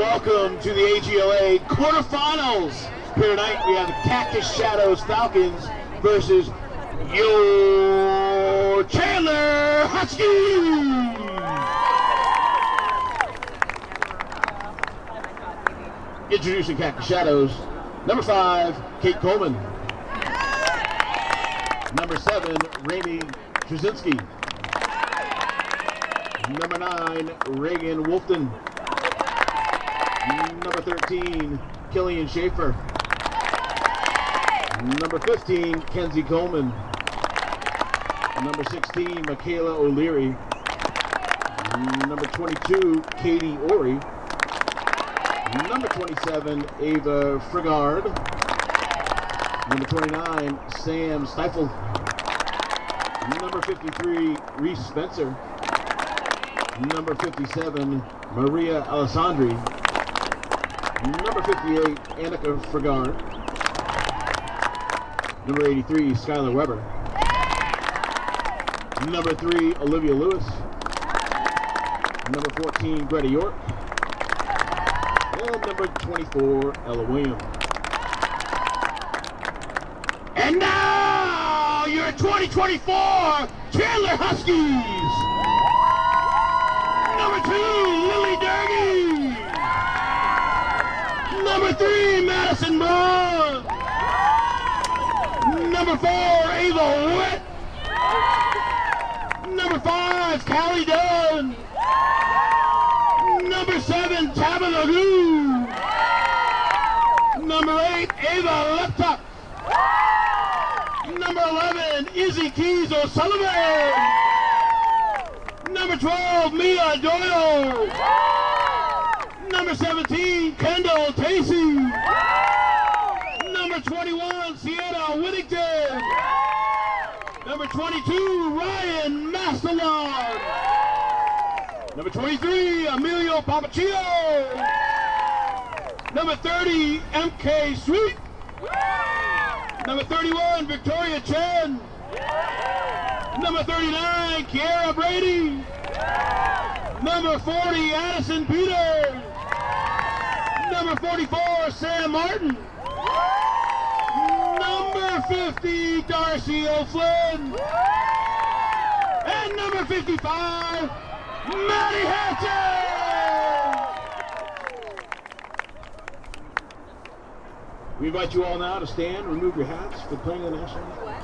welcome to the AGLA quarterfinals. Here tonight we have the Cactus Shadows Falcons versus your Chandler Huskies. Introducing Cactus Shadows, number 5, Kate Coleman. Number 7, Rainey Trzynski. Number 9, Reagan Wolfton. Number 13, Killian Schaefer. Number 15, Kenzie Coleman. Number 16, Michaela O'Leary. Number 22, Katie Ori. Number 27, Ava Frigard. Number 29, Sam Stifel. Number 53, Reese Spencer. Number 57, Maria Alessandri. Number 58, Annika Frigard. Number 83, Skylar Weber. Number 3, Olivia Lewis. Number 14, Greta York. And number 24, Ella Williams. And now, your 2024 Chandler Huskies. Number 2, Lily Durgee. Number 3, Madison Braun. Number 4, Ava Witt. Number 5, Callie Dunn. Number 7, Tabitha Goo. Number 8, Ava Leptuck. Number 11, Izzy Keys O'Sullivan. Number 12, Mia Doyle. Number 17, Kendall Tacey. Number 21, Sienna Whittington. Number 22, Ryan Mastalon. Number 23, Emilio Papachio. Number 30, MK Sweet. Number 31, Victoria Chen. Number 39, Kiara Brady. Number 40, Addison Peters. Number 44, Sam Martin. Number 50, Darcy O'Flynn. And number 55, Maddie Hatton. We invite you all now to stand, remove your hats for playing the national anthem.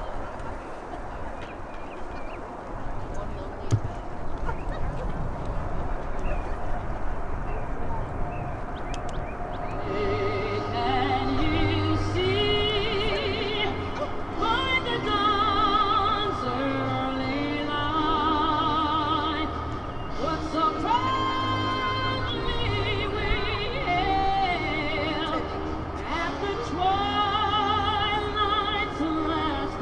Twilight last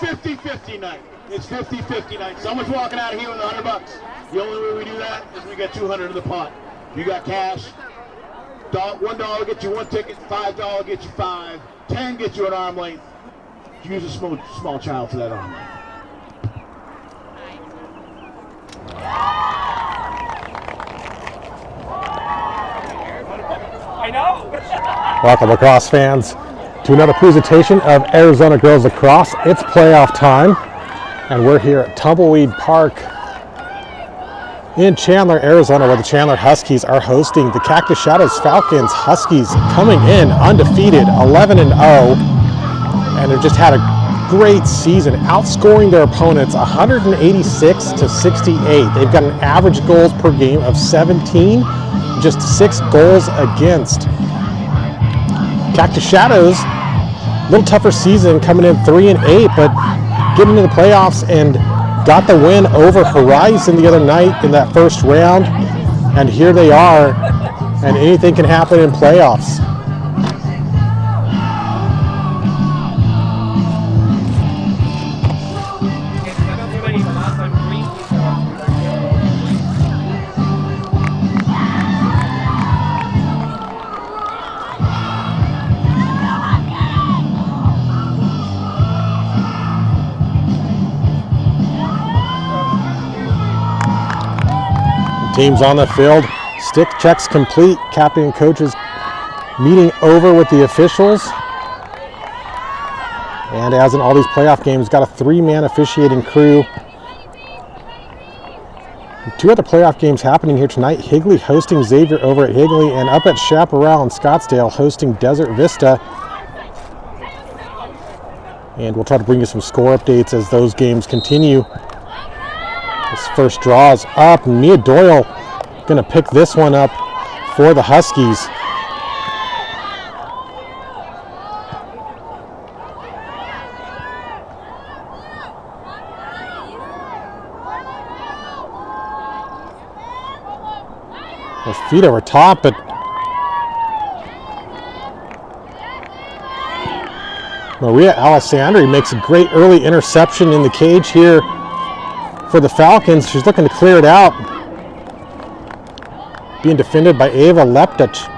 It's 50-50 night. It's 50-50 night. Someone's walking out of here with $100. The only way we do that is we get 200 in the pot. You got cash. $1 gets you 1 ticket. $5 gets you 5. 10 gets you an arm length. Use a small child for that arm length. I know. Welcome, lacrosse fans, to another presentation of Arizona Girls Lacrosse. It's playoff time, and we're here at Tumbleweed Park in Chandler, Arizona, where the Chandler Huskies are hosting the Cactus Shadows Falcons. Huskies coming in undefeated, 11-0, and they've just had a great season, outscoring their opponents 186-68. They've got an average goals per game of 17, just 6 goals against. Cactus Shadows, a little tougher season, coming in 3-8, but getting into the playoffs and got the win over Horizon the other night in that first round, and here they are, and anything can happen in playoffs. Teams on the field, stick checks complete, captain and coaches meeting over with the officials. And as in all these playoff games, got a 3-man officiating crew. 2 other playoff games happening here tonight. Higley hosting Xavier over at Higley, and up at Chaparral in Scottsdale hosting Desert Vista. And we'll try to bring you some score updates as those games continue. This first draw is up. Mia Doyle going to pick this one up for the Huskies. Her feet over top, but Maria Alessandri makes a great early interception in the cage here for the Falcons. She's looking to clear it out. Being defended by Ava Leptich.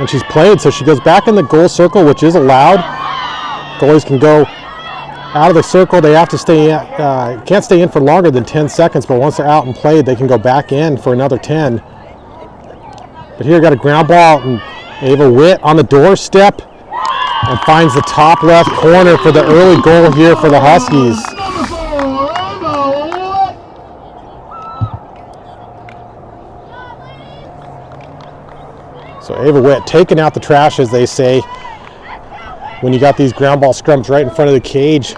And she's played, so she goes back in the goal circle, which is allowed. Goalies can go out of the circle. They have to stay in, can't stay in for longer than 10 seconds, but once they're out and played, they can go back in for another 10. But here got a ground ball, and Ava Witt on the doorstep and finds the top left corner for the early goal here for the Huskies. So Ava Witt taking out the trash, as they say, when you got these ground ball scrums right in front of the cage.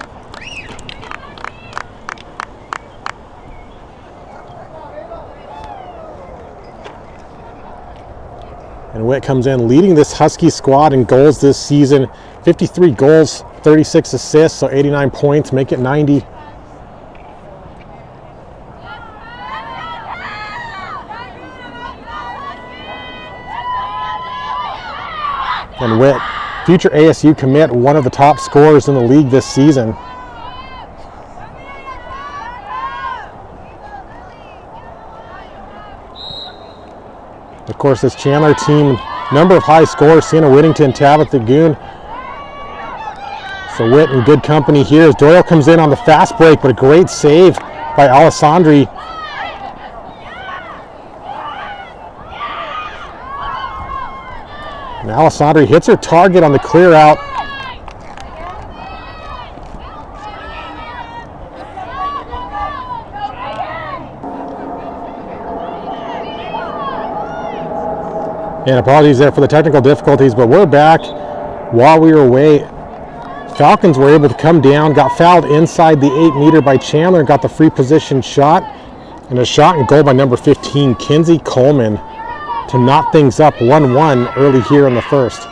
And Witt comes in leading this Husky squad in goals this season. 53 goals, 36 assists, so 89 points, make it 90. And Witt, future ASU commit, one of the top scorers in the league this season. Of course, this Chandler team, number of high scorers, Sienna Whittington, Tabitha Goon. So Witt in good company here as Doyle comes in on the fast break, but a great save by Alessandri. And Alessandri hits her target on the clear out. And apologies there for the technical difficulties, but we're back. While we were away, Falcons were able to come down, got fouled inside the 8-meter by Chandler, and got the free position shot. And a shot and goal by number 15, Kinsey Coleman, to knot things up 1-1 early here in the first.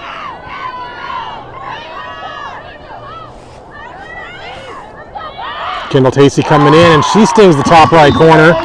Kendall Tacey coming in, and she stings the top right corner.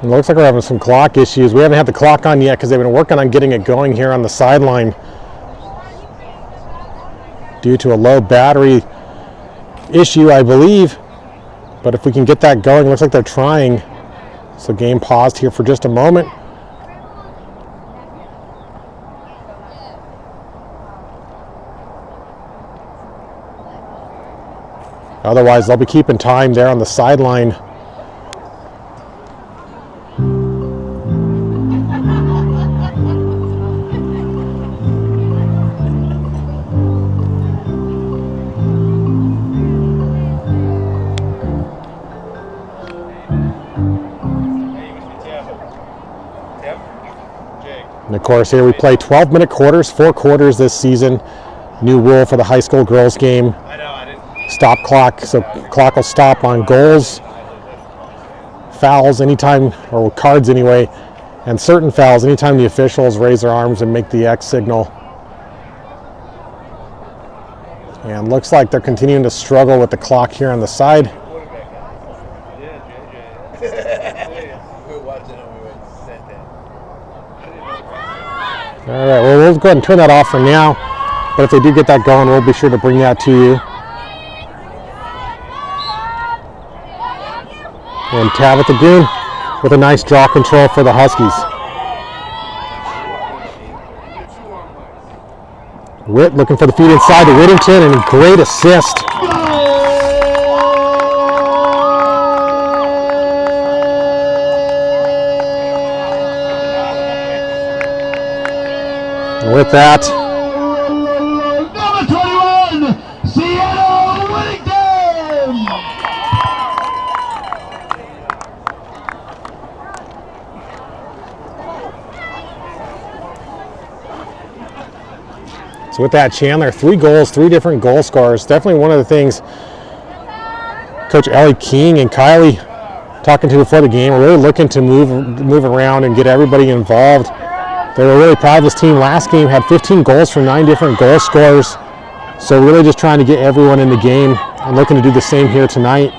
It looks like we're having some clock issues. We haven't had the clock on yet because they've been working on getting it going here on the sideline due to a low battery issue, I believe. But if we can get that going, looks like they're trying. So game paused here for just a moment. Otherwise, they'll be keeping time there on the sideline. And of course, here we play 12-minute quarters, 4 quarters this season. New rule for the high school girls game. Stop clock, so clock will stop on goals, fouls anytime, or cards anyway, and certain fouls anytime the officials raise their arms and make the X signal. And looks like they're continuing to struggle with the clock here on the side. All right, well, we'll go ahead and turn that off for now, but if they do get that going, we'll be sure to bring that to you. And Tabitha Goon with a nice draw control for the Huskies. Witt looking for the feed inside to Whittington, and a great assist. And with that, number 21, Seattle Whittington. So with that, Chandler, 3 goals, 3 different goal scorers. Definitely one of the things Coach Ellie King and Kylie talking to before the game. We're really looking to move around and get everybody involved. They were really proud of this team. Last game had 15 goals from 9 different goal scorers. So really just trying to get everyone in the game and looking to do the same here tonight.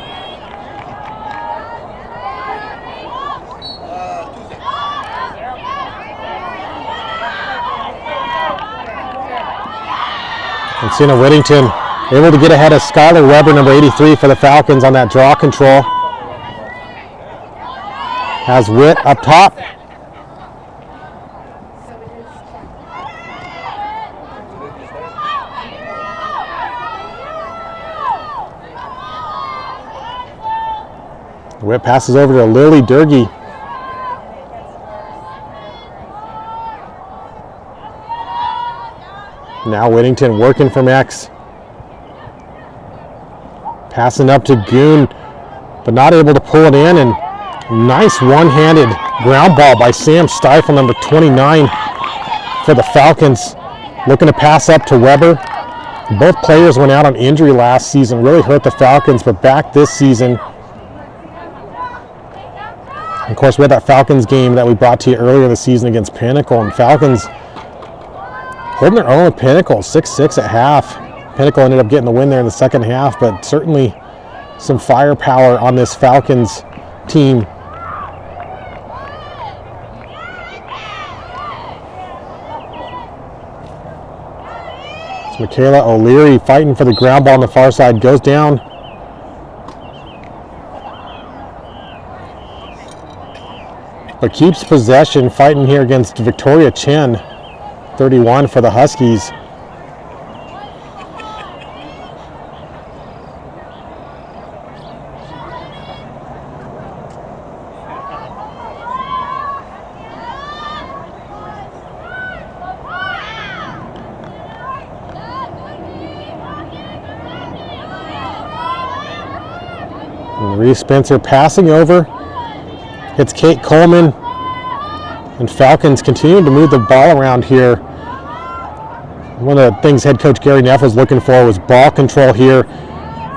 And Sienna Whittington able to get ahead of Skylar Weber, number 83 for the Falcons on that draw control. Has Witt up top. Witt passes over to Lily Durkee. Now Whittington working from X. Passing up to Goon, but not able to pull it in. And nice one-handed ground ball by Sam Stifle, number 29 for the Falcons. Looking to pass up to Weber. Both players went out on injury last season, really hurt the Falcons, but back this season. Of course, we had that Falcons game that we brought to you earlier this season against Pinnacle, and Falcons holding their own with Pinnacle, 6-6 at half. Pinnacle ended up getting the win there in the second half, but certainly some firepower on this Falcons team. It's Michaela O'Leary fighting for the ground ball on the far side, goes down. But keeps possession, fighting here against Victoria Chen, 31 for the Huskies. And Reese Spencer passing over. Hits Kate Coleman, and Falcons continuing to move the ball around here. One of the things head coach Gary Neff was looking for was ball control here.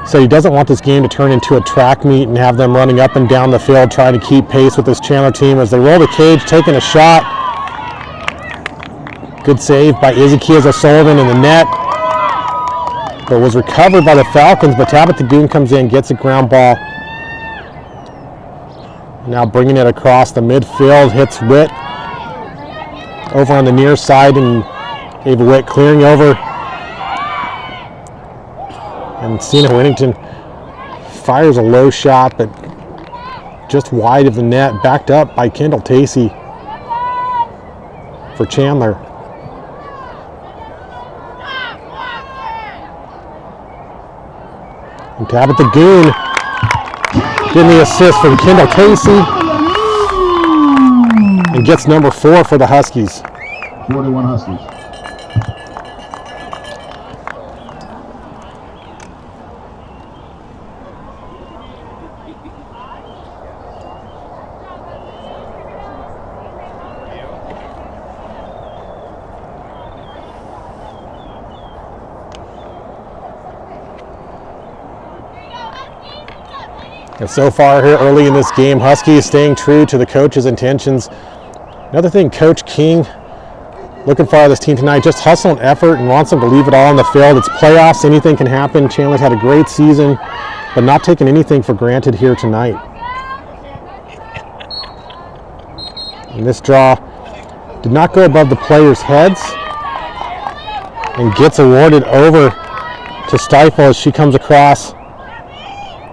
So he doesn't want this game to turn into a track meet and have them running up and down the field trying to keep pace with this Chandler team as they roll the cage, taking a shot. Good save by Izzy Keels O'Sullivan in the net. But was recovered by the Falcons, but Tabitha Goon comes in, gets a ground ball. Now bringing it across the midfield, hits Witt over on the near side, and Ava Witt clearing over. And Cena Whittington fires a low shot, but just wide of the net, backed up by Kendall Tacey for Chandler. And Tabitha Goon getting the assist from Kendall Tacey and gets number 4 for the Huskies. 41 Huskies. And so far here early in this game, Huskies staying true to the coach's intentions. Another thing Coach King looking for out of this team tonight, just hustle and effort, and wants them to leave it all on the field. It's playoffs, anything can happen. Chandler's had a great season, but not taking anything for granted here tonight. And this draw did not go above the players' heads and gets awarded over to Stifle as she comes across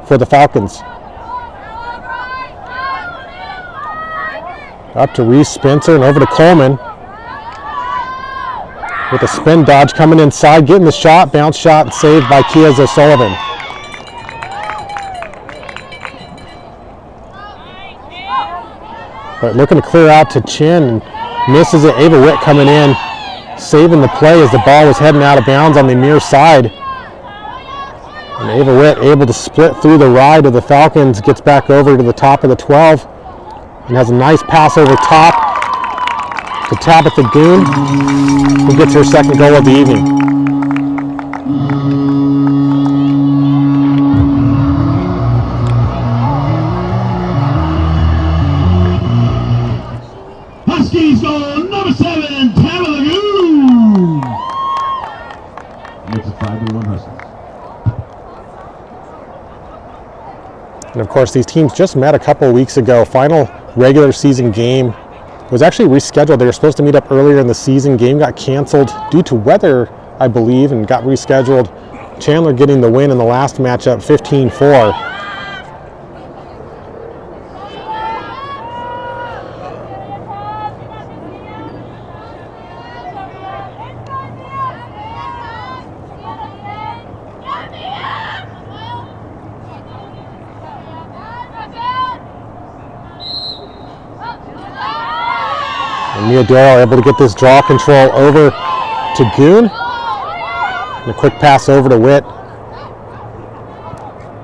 for the Falcons. Up to Reese Spencer and over to Coleman. With a spin dodge coming inside, getting the shot, bounce shot, saved by Kia O'Sullivan. But looking to clear out to Chin, and misses it. Ava Witt coming in, saving the play as the ball was heading out of bounds on the near side. And Ava Witt able to split through the ride of the Falcons, gets back over to the top of the 12, and has a nice pass over top to Tabitha Goon, who gets her second goal of the evening. Huskies goal number 7, Tabitha Goon. Makes it 5-1 Huskies. And of course, these teams just met a couple of weeks ago. Final regular season game was actually rescheduled. They were supposed to meet up earlier in the season. Game got canceled due to weather, I believe, and got rescheduled. Chandler getting the win in the last matchup, 15-4. And Mia Doyle able to get this draw control over to Goon. And a quick pass over to Witt.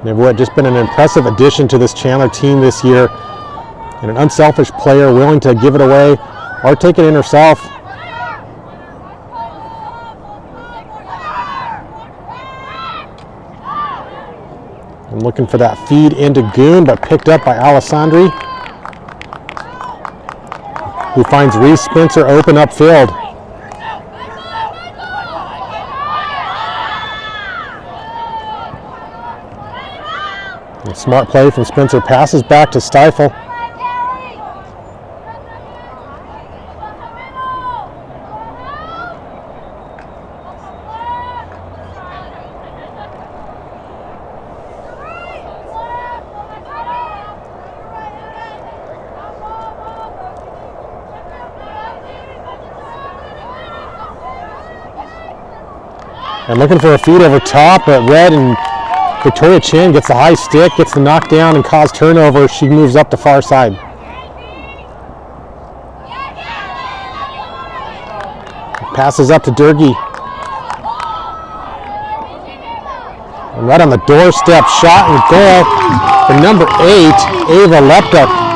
And Witt just been an impressive addition to this Chandler team this year. And an unselfish player, willing to give it away or take it in herself. And looking for that feed into Goon, but picked up by Alessandri, who finds Reese Spencer open upfield. And smart play from Spencer, passes back to Stifle. And looking for a feed over top, but Red and Victoria Chin gets the high stick, gets the knockdown and cause turnover. She moves up the far side. Passes up to Durkee. And right on the doorstep, shot and goal for number 8, Ava Lepta.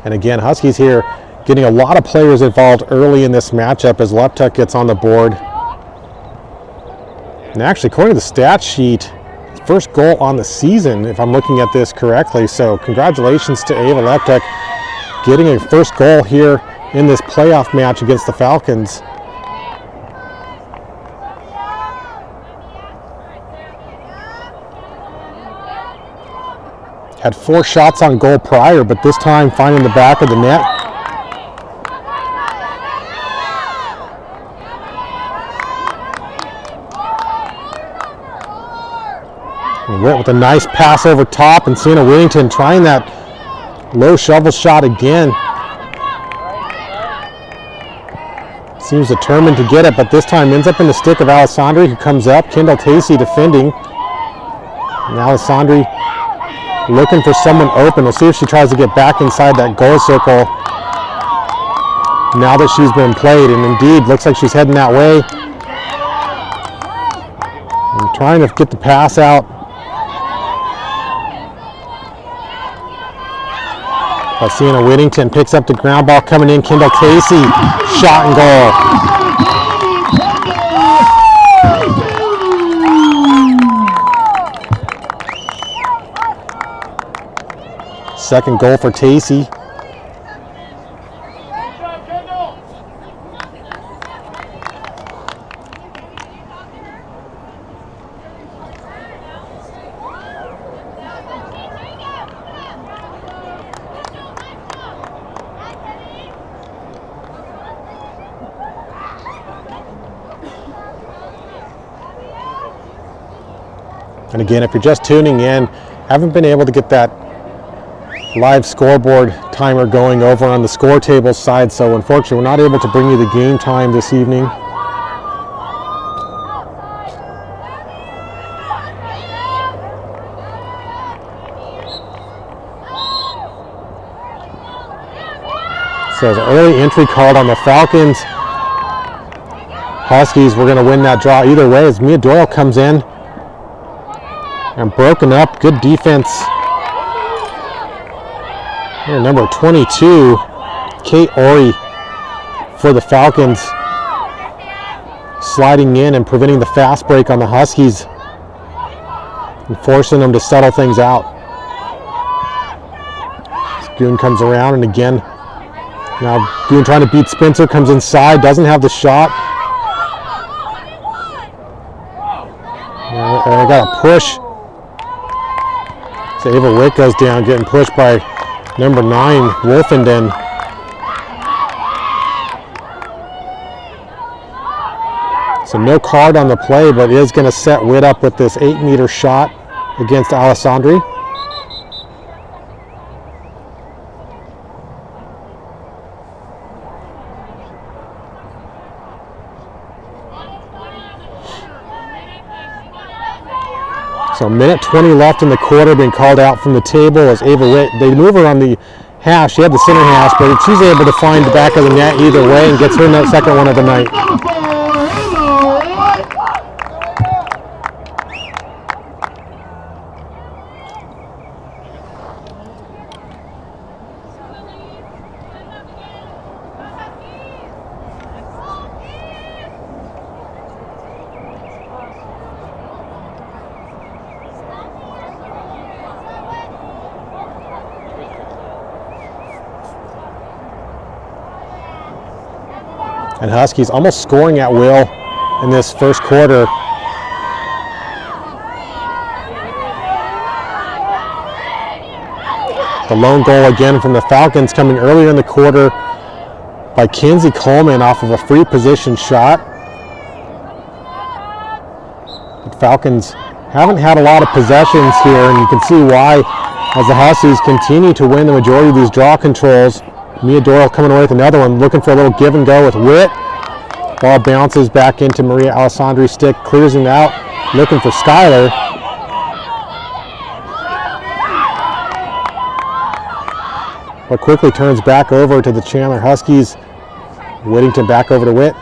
And again, Huskies here getting a lot of players involved early in this matchup as Leptuck gets on the board. And actually, according to the stat sheet, first goal on the season, if I'm looking at this correctly. So congratulations to Ava Leptuck getting a first goal here in this playoff match against the Falcons. Had 4 shots on goal prior, but this time finding the back of the net. And Witt with a nice pass over top, and Sienna Whittington trying that low shovel shot again. Seems determined to get it, but this time ends up in the stick of Alessandri, who comes up. Kendall Tacey defending. And Alessandri looking for someone open. We'll see if she tries to get back inside that goal circle now that she's been played, and indeed looks like she's heading that way. And trying to get the pass out. But Sienna Whittington picks up the ground ball coming in. Kendall Tacey, shot and goal. Second goal for Tacey. And again, if you're just tuning in, haven't been able to get that live scoreboard timer going over on the score table side, so unfortunately we're not able to bring you the game time this evening. So the early entry called on the Falcons. Huskies were going to win that draw either way as Mia Doyle comes in and broken up. Good defense. Here, number 22, Kate Ori for the Falcons, sliding in and preventing the fast break on the Huskies and forcing them to settle things out. Goon comes around, and again, now Goon trying to beat Spencer, comes inside, doesn't have the shot. And I got a push. So Ava Witt goes down, getting pushed by number 9, Wolfenden. So no card on the play, but is going to set Witt up with this 8-meter shot against Alessandri. So a minute 20 left in the quarter, being called out from the table as Ava Witt, they move her on the hash. She had the center hash, but she's able to find the back of the net either way and gets her second one of the night. And Huskies almost scoring at will in this first quarter. The lone goal again from the Falcons coming earlier in the quarter by Kenzie Coleman off of a free position shot. The Falcons haven't had a lot of possessions here, and you can see why as the Huskies continue to win the majority of these draw controls. Mia Doyle coming away with another one, looking for a little give and go with Witt. Ball bounces back into Maria Alessandri's stick, clears it out, looking for Skylar. But quickly turns back over to the Chandler Huskies. Whittington back over to Witt.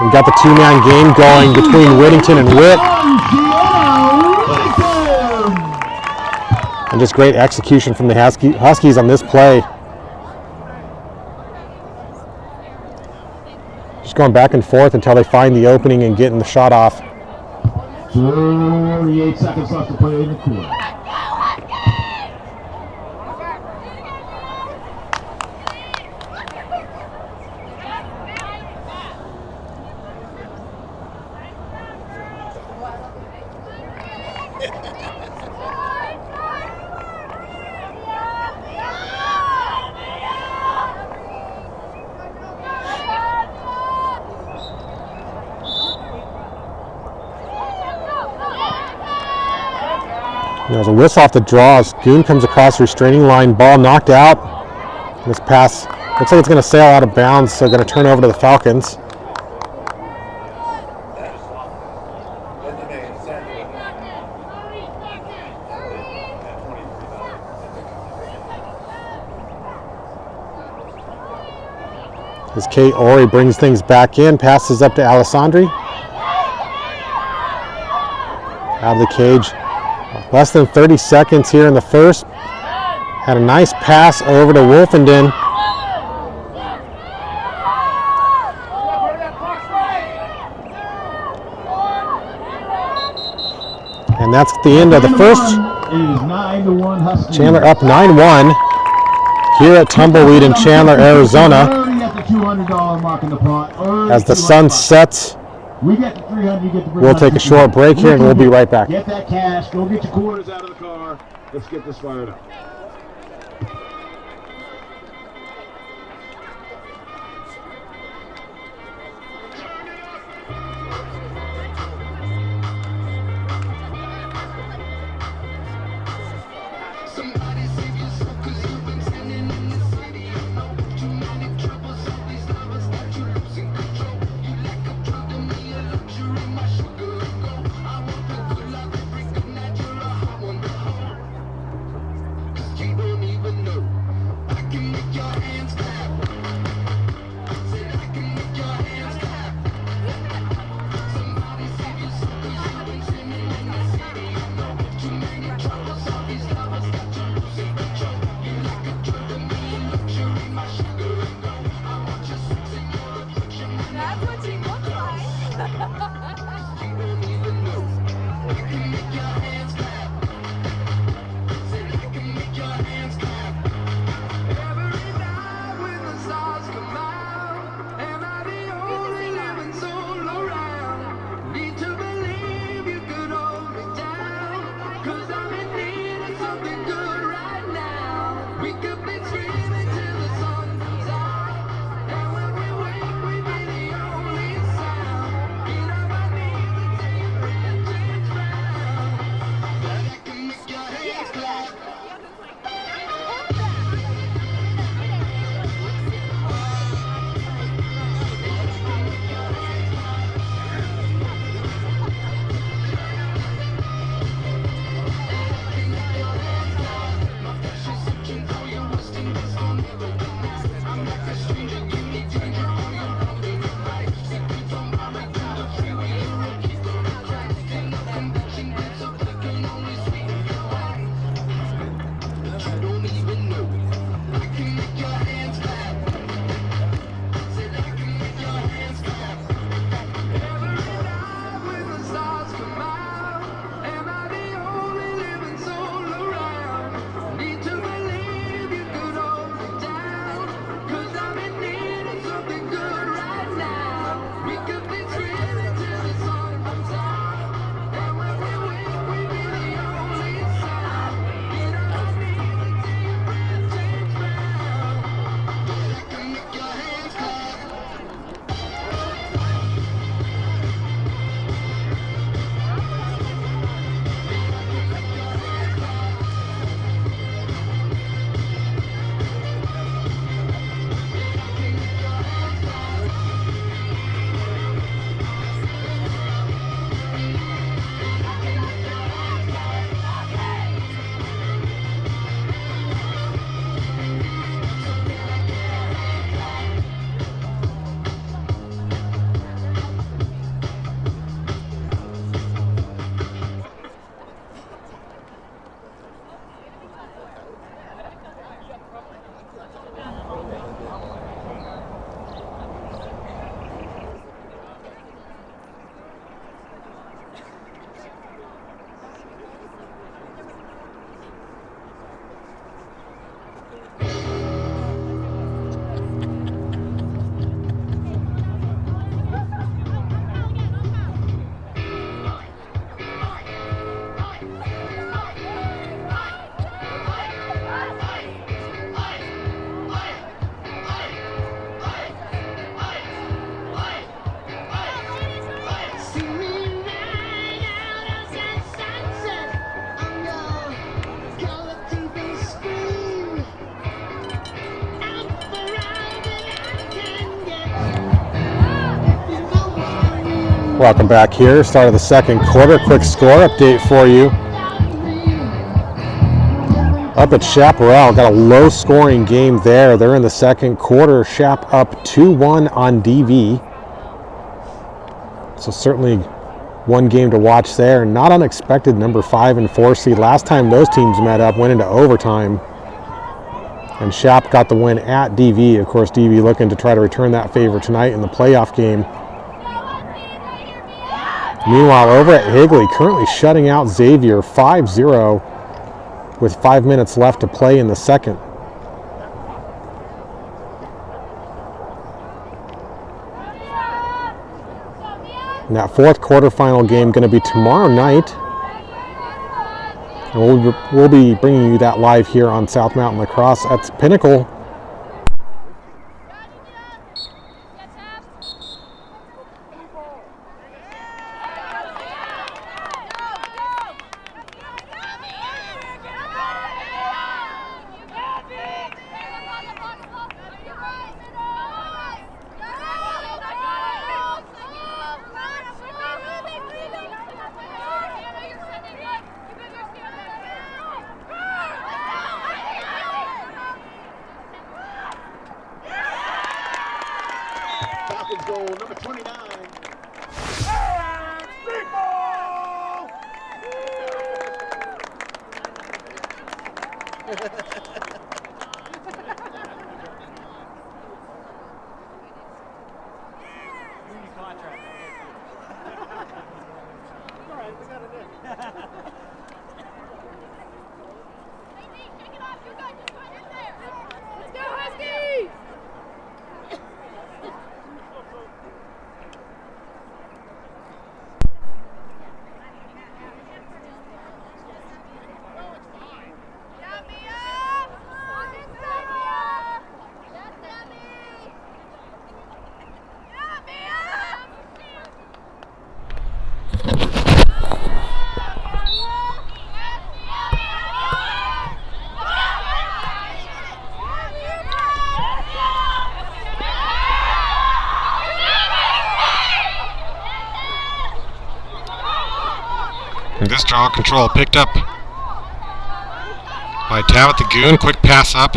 We got the two-man game going between Whittington and Witt. And just great execution from the Huskies on this play. going back and forth until they find the opening and getting the shot off. 48 seconds left to play in the quarter. There's a whistle off the draw as Goon comes across the restraining line. Ball knocked out. This pass looks like it's going to sail out of bounds, so going to turn over to the Falcons. As Kate Ori brings things back in, passes up to Alessandri. Out of the cage. Less than 30 seconds here in the first. Had a nice pass over to Wolfenden. And that's the end of the first. Chandler up 9-1 here at Tumbleweed in Chandler, Arizona. As the sun sets, we'll take a short break here and we'll be right back. Get that cash, go get your quarters out of the car. Let's get this fired up. Welcome back here. Start of the second quarter. Quick score update for you. Up at Chaparral, got a low-scoring game there. They're in the second quarter. Chap up 2-1 on DV. So certainly one game to watch there. Not unexpected, number 5 and 4 seed. Last time those teams met up, went into overtime. And Chap got the win at DV. Of course, DV looking to try to return that favor tonight in the playoff game. Meanwhile, over at Higley, currently shutting out Xavier 5-0 with 5 minutes left to play in the second. And that fourth quarterfinal game going to be tomorrow night. And we'll be bringing you that live here on South Mountain Lacrosse at Pinnacle. Falcons goal number 29. Let's go, Huskies! And this draw control picked up by Tabitha Goon. Quick pass up.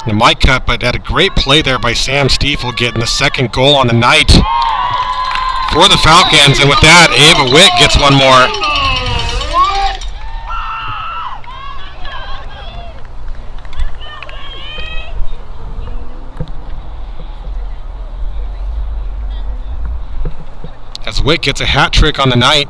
The mic cut, but had a great play there by Sam Stiefel, getting the second goal on the night for the Falcons. And with that, Ava Witt gets one more. As Witt gets a hat trick on the night.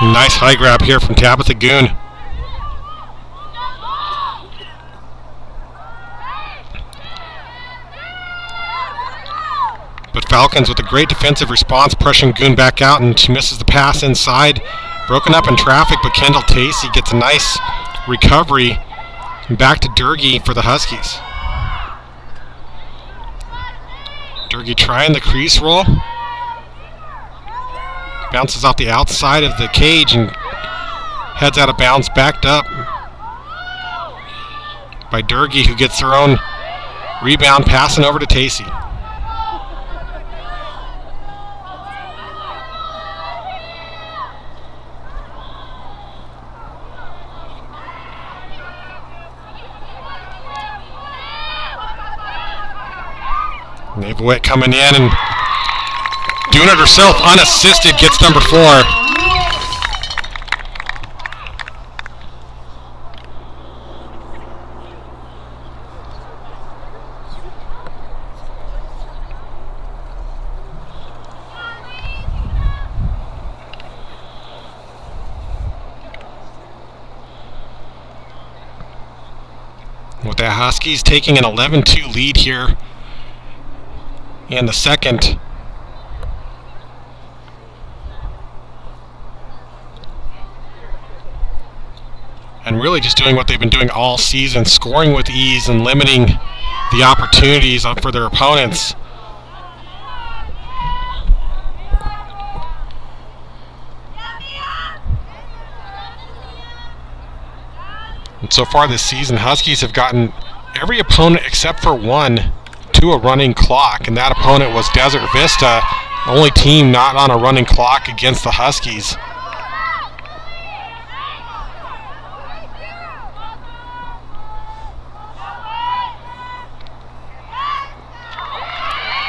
Nice high grab here from Tabitha Goon. But Falcons with a great defensive response, pressuring Goon back out, and she misses the pass inside. Broken up in traffic, but Kendall Tacey gets a nice recovery. And back to Durgee for the Huskies. Durgee trying the crease roll. Bounces off the outside of the cage and heads out of bounds, backed up by Durgee, who gets her own rebound, passing over to Tacey. Ava Witt coming in and doing it herself, unassisted, gets number 4. with the Huskies taking an 11-2 lead here in the second. And really just doing what they've been doing all season, scoring with ease and limiting the opportunities for their opponents. And so far this season, Huskies have gotten every opponent except for one to a running clock, and that opponent was Desert Vista, the only team not on a running clock against the Huskies.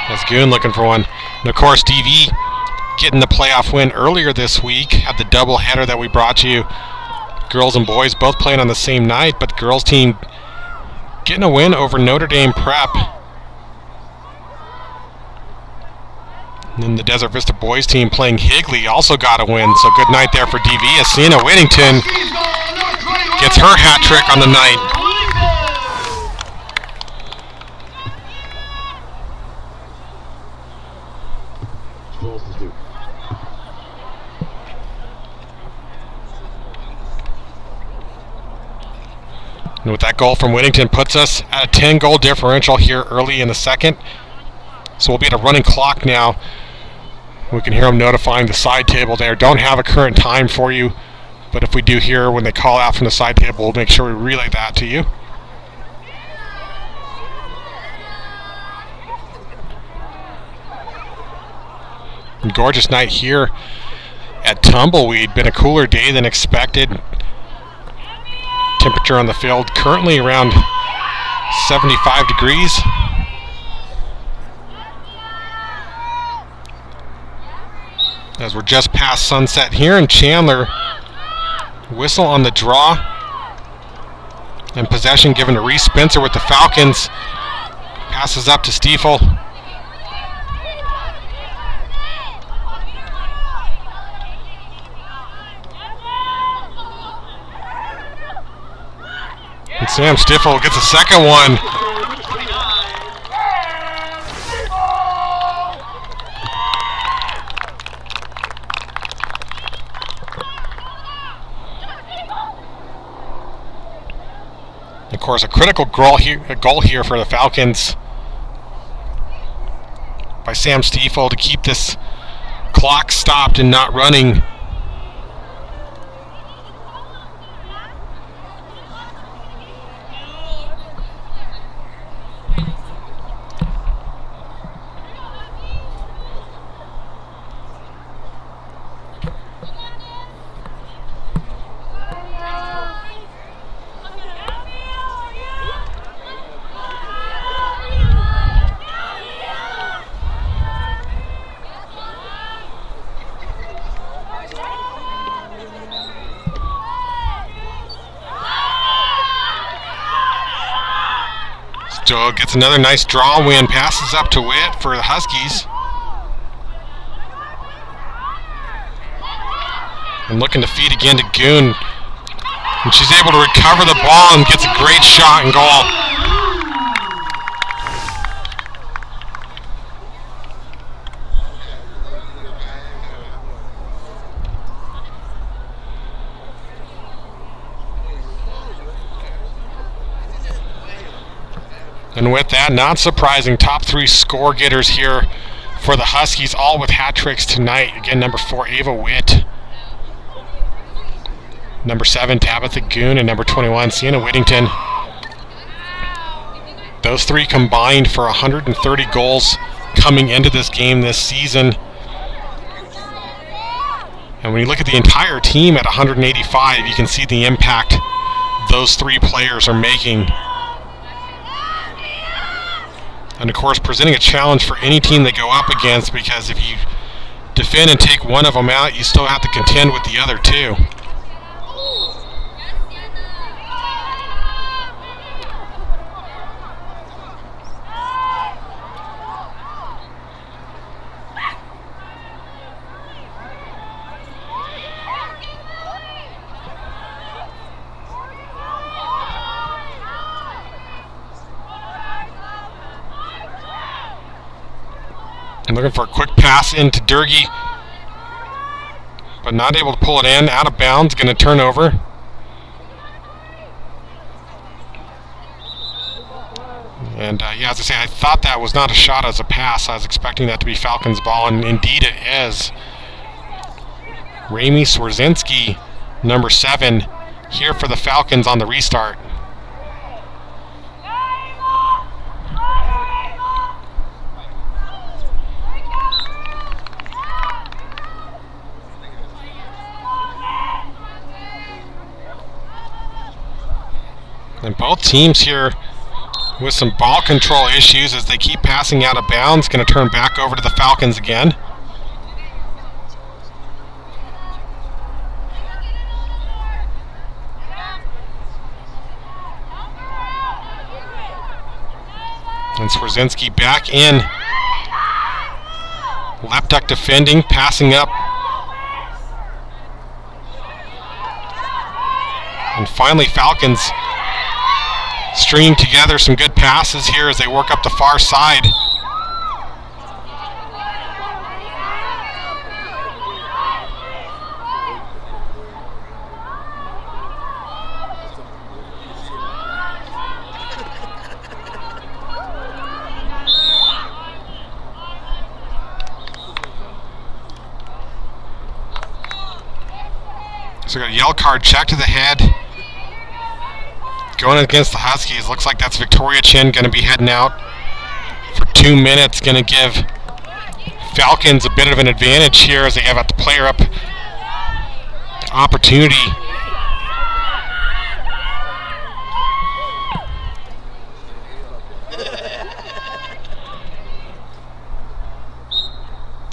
That's Goon looking for one. And of course, DV getting the playoff win earlier this week, had the doubleheader that we brought you. Girls and boys both playing on the same night, but the girls team getting a win over Notre Dame Prep. And then the Desert Vista boys team playing Higley also got a win, so good night there for DV. As Sienna Whittington gets her hat trick on the night. And with that goal from Whittington, puts us at a 10-goal differential here early in the second. So we'll be at a running clock now. We can hear them notifying the side table there. Don't have a current time for you, but if we do hear when they call out from the side table, we'll make sure we relay that to you. And gorgeous night here at Tumbleweed. Been a cooler day than expected. Temperature on the field currently around 75 degrees. As we're just past sunset here in Chandler. Whistle on the draw. And possession given to Reese Spencer with the Falcons. Passes up to Stiefel. And Sam Stiefel gets a second one. Of course, a critical goal here for the Falcons by Sam Stiefel to keep this clock stopped and not running. Still gets another nice draw win, passes up to Witt for the Huskies. And looking to feed again to Goon. And she's able to recover the ball and gets a great shot and goal. And with that, not surprising, top three score getters here for the Huskies, all with hat tricks tonight. Again, number 4, Ava Witt. Number 7, Tabitha Goon, and number 21, Sienna Whittington. Those three combined for 130 goals coming into this game this season. And when you look at the entire team at 185, you can see the impact those three players are making. And of course, presenting a challenge for any team they go up against, because if you defend and take one of them out, you still have to contend with the other two. And looking for a quick pass into Durkee, but not able to pull it in. Out of bounds, going to turn over. And yeah, as I say, I thought that was not a shot as a pass. I was expecting that to be Falcons' ball, and indeed it is. Rami Swarzinski, number 7, here for the Falcons on the restart. And both teams here with some ball control issues as they keep passing out of bounds. Going to turn back over to the Falcons again. And Swarzinski back in. Left duck defending, passing up. And finally Falcons stringing together some good passes here as they work up the far side. So we got a yellow card, check to the head. Going against the Huskies. Looks like that's Victoria Chin going to be heading out for 2 minutes. Going to give Falcons a bit of an advantage here as they have the player up opportunity.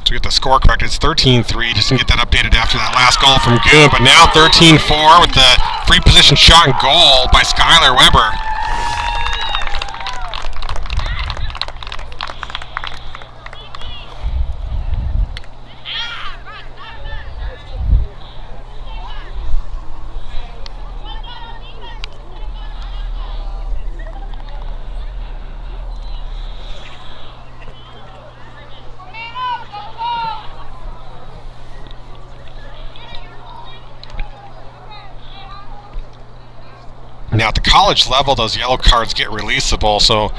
To get the score correct, it's 13-3. Just didn't get that updated after that last goal from Goon, but now 13-4 with the free position shot and goal by Skylar Weber. Now at the college level, those yellow cards get releasable, so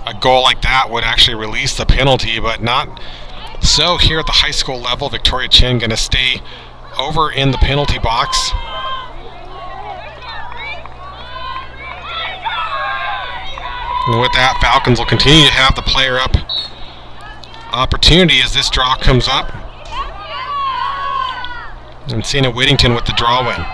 a goal like that would actually release the penalty, but not so here at the high school level. Victoria Chin going to stay over in the penalty box. And with that, Falcons will continue to have the player up opportunity as this draw comes up. And Sienna Whittington with the draw win.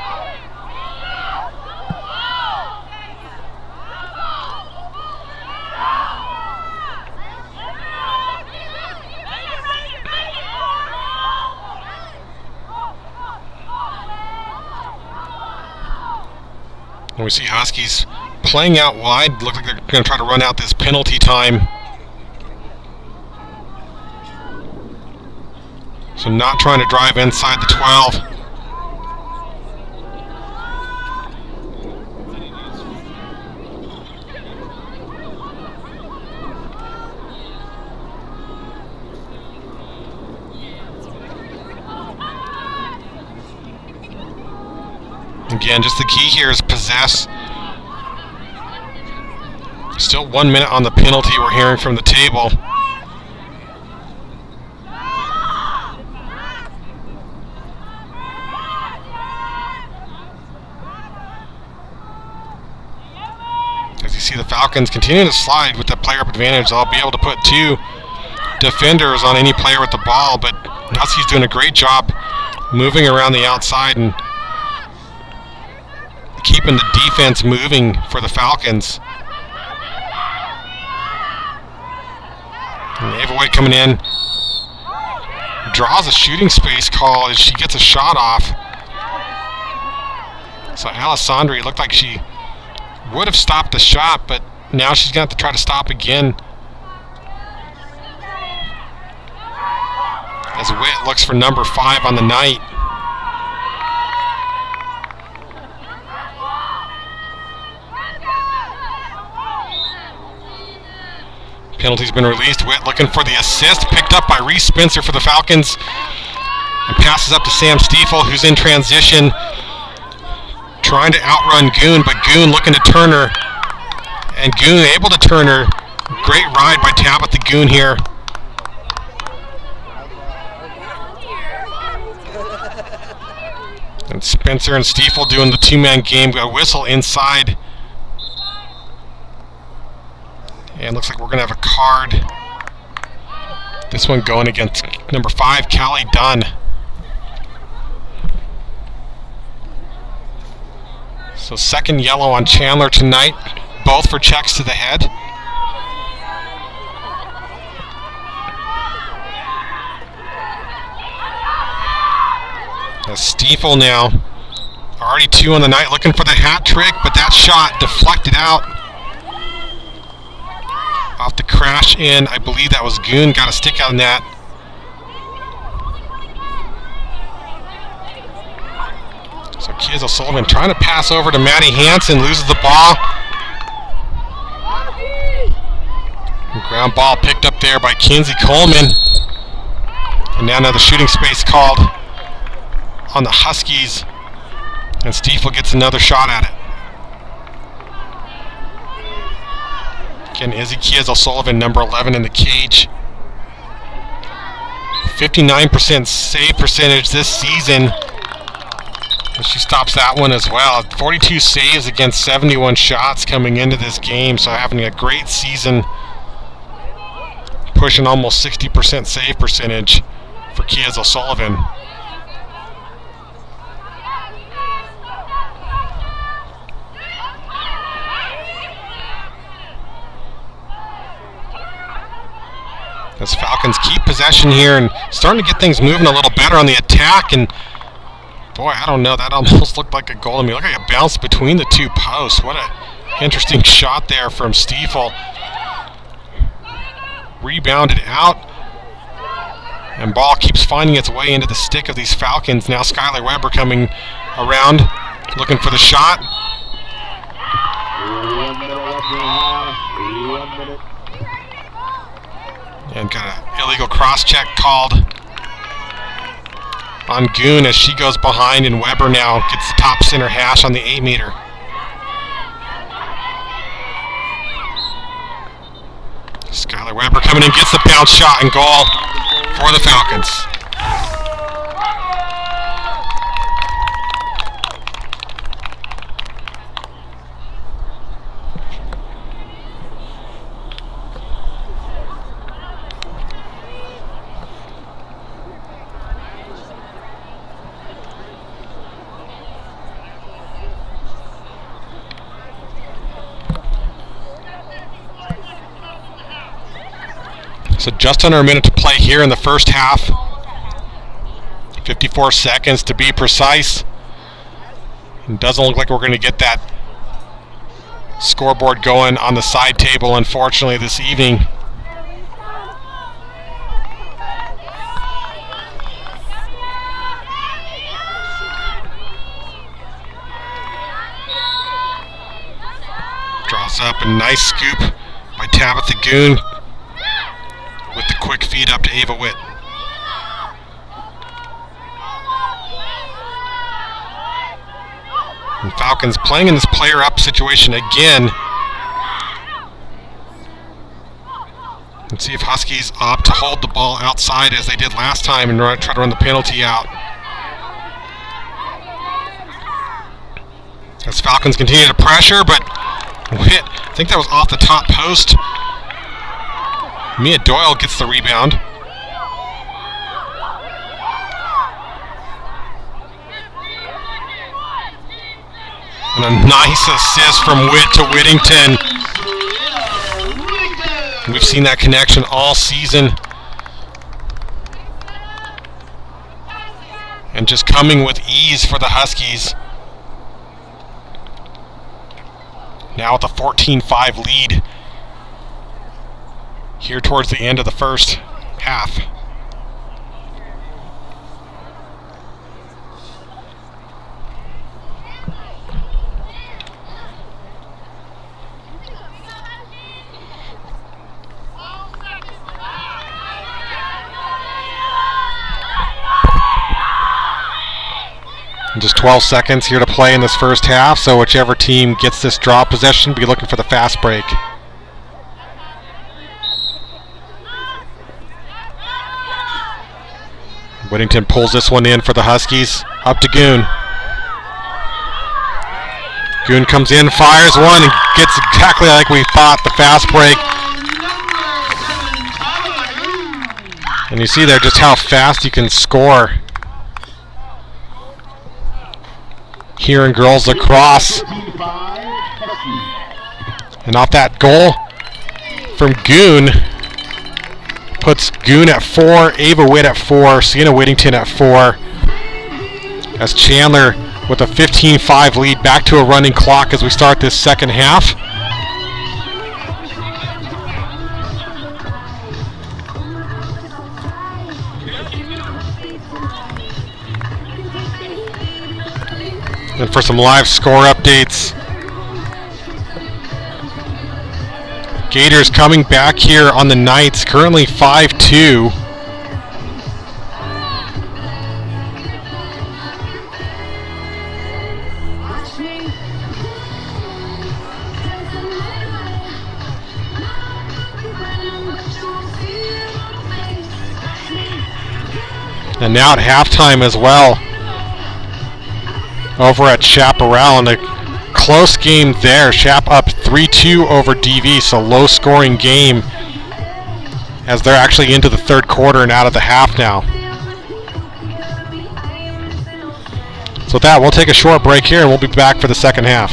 And we see Huskies playing out wide. Look like they're going to try to run out this penalty time. So not trying to drive inside the 12. Again, just the key here is possess. Still 1 minute on the penalty, we're hearing from the table. As you see the Falcons continue to slide with the player up advantage, they'll be able to put 2 defenders on any player with the ball, but Huskies doing a great job moving around the outside and keeping the defense moving for the Falcons. And Ava White coming in, draws a shooting space call as she gets a shot off. So Alessandri looked like she would have stopped the shot, but now she's going to have to try to stop again. As Witt looks for number 5 on the night. Penalty's been released. Witt looking for the assist. Picked up by Reese Spencer for the Falcons. And passes up to Sam Stiefel, who's in transition. Trying to outrun Goon, but Goon looking to turn her. And Goon able to turn her. Great ride by Tabitha Goon here. And Spencer and Stiefel doing the two-man game. Got a whistle inside. And looks like we're going to have a card. This one going against number 5, Callie Dunn. So second yellow on Chandler tonight, both for checks to the head. As Stiefel now, already 2 on the night, looking for the hat trick, but that shot deflected out. Off the crash in, I believe that was Goon, got a stick out of that. So Kiz O'Sullivan trying to pass over to Maddie Hansen, loses the ball. Ground ball picked up there by Kinsey Coleman. And now another shooting space called on the Huskies. And Stiefel gets another shot at it. Again, Izzy Kiz O'Sullivan, number 11 in the cage. 59% save percentage this season. She stops that one as well. 42 saves against 71 shots coming into this game, so having a great season. Pushing almost 60% save percentage for Kiz O'Sullivan. As Falcons keep possession here and starting to get things moving a little better on the attack. And boy, I don't know, that almost looked like a goal to me. Looked like a bounce between the 2 posts. What an interesting shot there from Stiefel. Rebounded out. And ball keeps finding its way into the stick of these Falcons. Now Skylar Weber coming around, looking for the shot. 1 minute left in the half. 1 minute. And got an illegal cross-check called on Goon as she goes behind, and Weber now gets the top center hash on the 8-meter. Skylar Weber coming in, gets the bounce shot and goal for the Falcons. So just under a minute to play here in the first half. 54 seconds to be precise. It doesn't look like we're going to get that scoreboard going on the side table, unfortunately, this evening. Draws up a nice scoop by Tabitha Goon with the quick feed up to Ava Witt. And Falcons playing in this player up situation again. Let's see if Huskies opt to hold the ball outside as they did last time and try to run the penalty out. As Falcons continue to pressure, but Witt, I think that was off the top post. Mia Doyle gets the rebound. And a nice assist from Witt to Whittington. We've seen that connection all season. And just coming with ease for the Huskies. Now with a 14-5 lead here towards the end of the first half. And just 12 seconds here to play in this first half, so whichever team gets this draw possession, be looking for the fast break. Whittington pulls this one in for the Huskies. Up to Goon. Goon comes in, fires one, and gets exactly like we thought, the fast break. And you see there just how fast you can score here in girls lacrosse. And off that goal from Goon, puts Goon at 4, Ava Witt at 4, Sienna Whittington at 4. As Chandler with a 15-5 lead, back to a running clock as we start this second half. And for some live score updates, Gators coming back here on the Knights, currently 5-2. And now at halftime as well, over at Chaparral, and a close game there. Chap up 3-2 over DV, so low scoring game as they're actually into the third quarter and out of the half now. So with that, we'll take a short break here and we'll be back for the second half.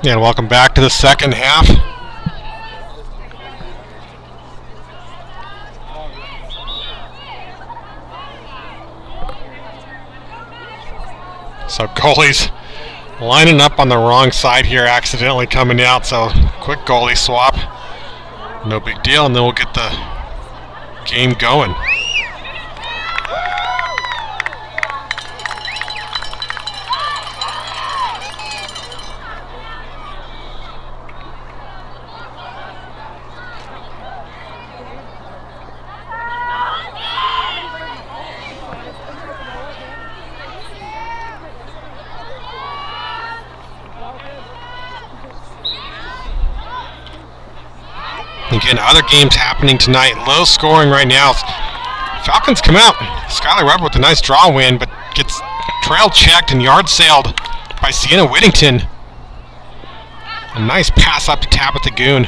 And welcome back to the second half. So goalies lining up on the wrong side here, accidentally coming out. So quick goalie swap. No big deal, and then we'll get the game going. Again, other games happening tonight. Low scoring right now. Falcons come out. Skylar Weber with a nice draw win, but gets trail checked and yard sailed by Sienna Whittington. A nice pass up to Tabitha Goon.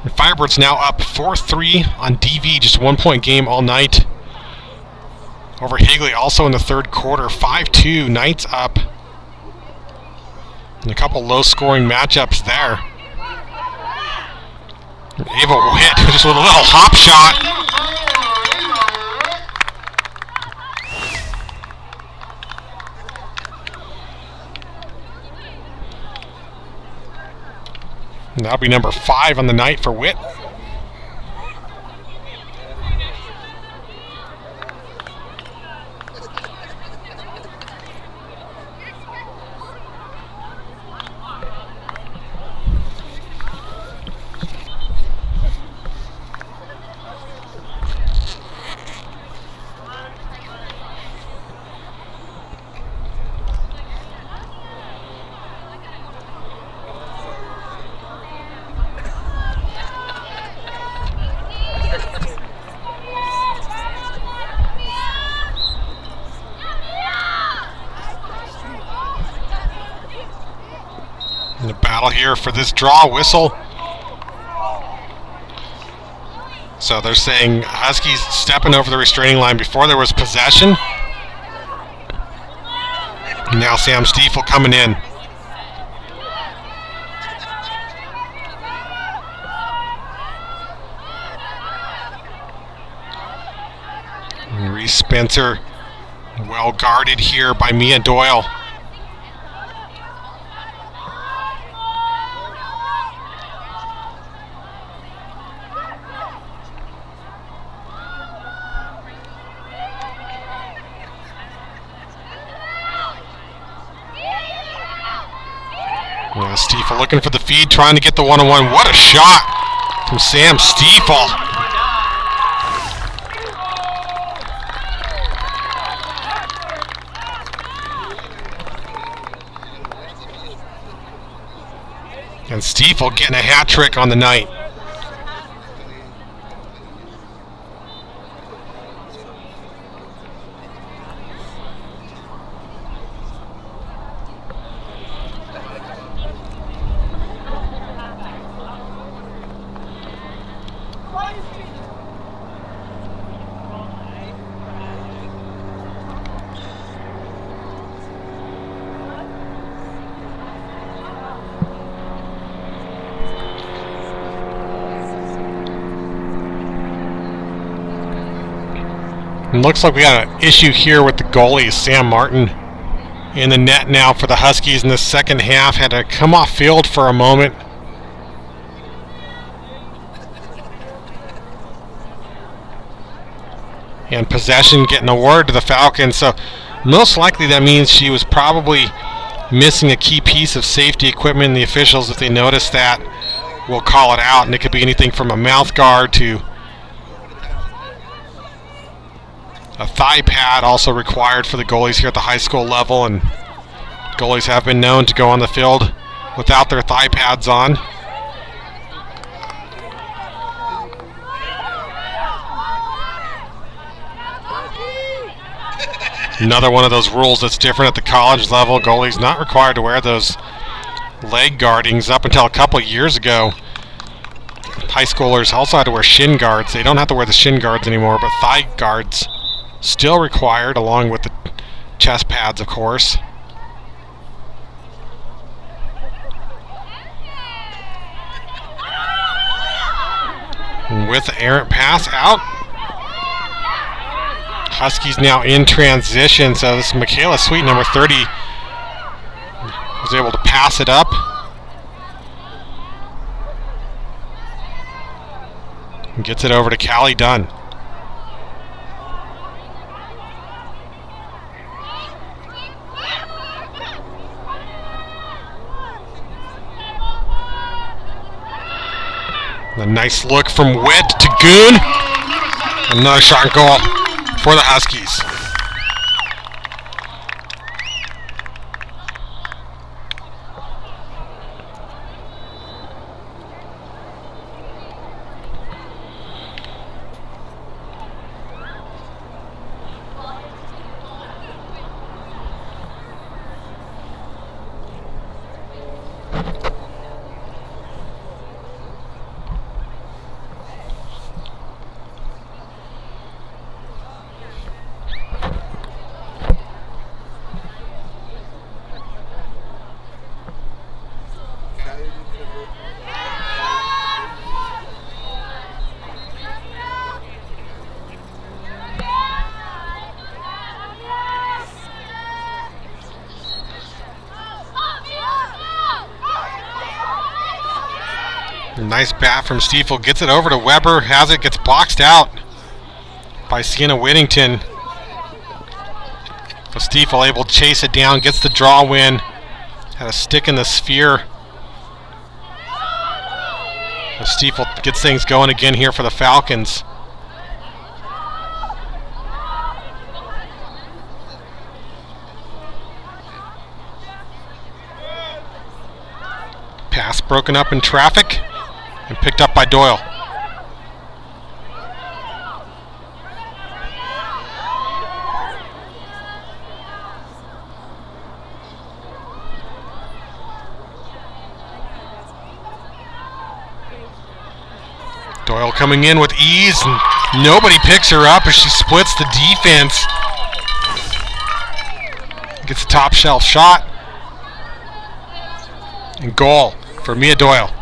And Firebirds now up 4-3 on DV, just 1 point game all night. Over Higley also in the third quarter, 5-2, Knights up. And a couple low scoring matchups there. Ava Witt, just with a little hop shot. And that'll be number 5 on the night for Witt. The battle here for this draw whistle. So they're saying Huskies stepping over the restraining line before there was possession. Now Sam Stiefel coming in. Reese Spencer well guarded here by Mia Doyle. Stiefel looking for the feed, trying to get the one-on-one. What a shot from Sam Stiefel. And Stiefel getting a hat trick on the night. And looks like we got an issue here with the goalie, Sam Martin, in the net now for the Huskies in the second half. Had to come off field for a moment. And possession getting a word to the Falcons. So most likely that means she was probably missing a key piece of safety equipment. And the officials, if they notice that, will call it out. And it could be anything from a mouth guard to a thigh pad, also required for the goalies here at the high school level, and goalies have been known to go on the field without their thigh pads on. Another one of those rules that's different at the college level. Goalies not required to wear those leg guardings. Up until a couple of years ago, high schoolers also had to wear shin guards. They don't have to wear the shin guards anymore, but thigh guards still required, along with the chest pads, of course. And with the errant pass out. Huskies now in transition, so this is Michaela Sweet, number 30, was able to pass it up. And gets it over to Callie Dunn. A nice look from Witt to Goon. Another shot and goal for the Huskies. Nice bat from Stiefel, gets it over to Weber, has it, gets boxed out by Sienna Whittington. So Stiefel able to chase it down, gets the draw win, had a stick in the sphere. So Stiefel gets things going again here for the Falcons. Pass broken up in traffic. And picked up by Doyle. Doyle coming in with ease, and nobody picks her up as she splits the defense. Gets a top shelf shot. And goal for Mia Doyle.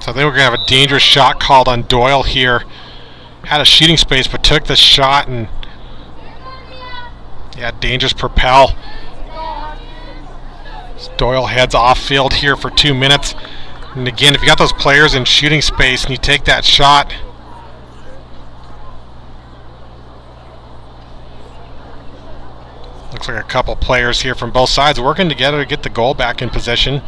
I think we're going to have a dangerous shot called on Doyle here. Had a shooting space but took the shot, and yeah, dangerous propel. Doyle heads off field here for 2 minutes. And again, if you got those players in shooting space and you take that shot, looks like a couple players here from both sides working together to get the goal back in position.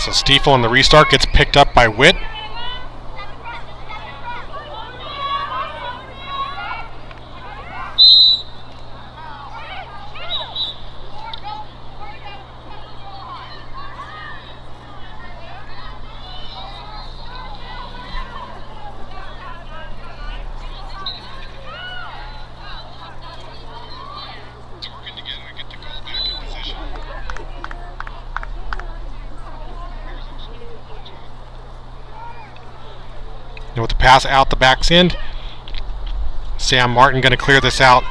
So Stiefel in the restart gets picked up by Witt. And with the pass out the back's end, Sam Martin going to clear this out.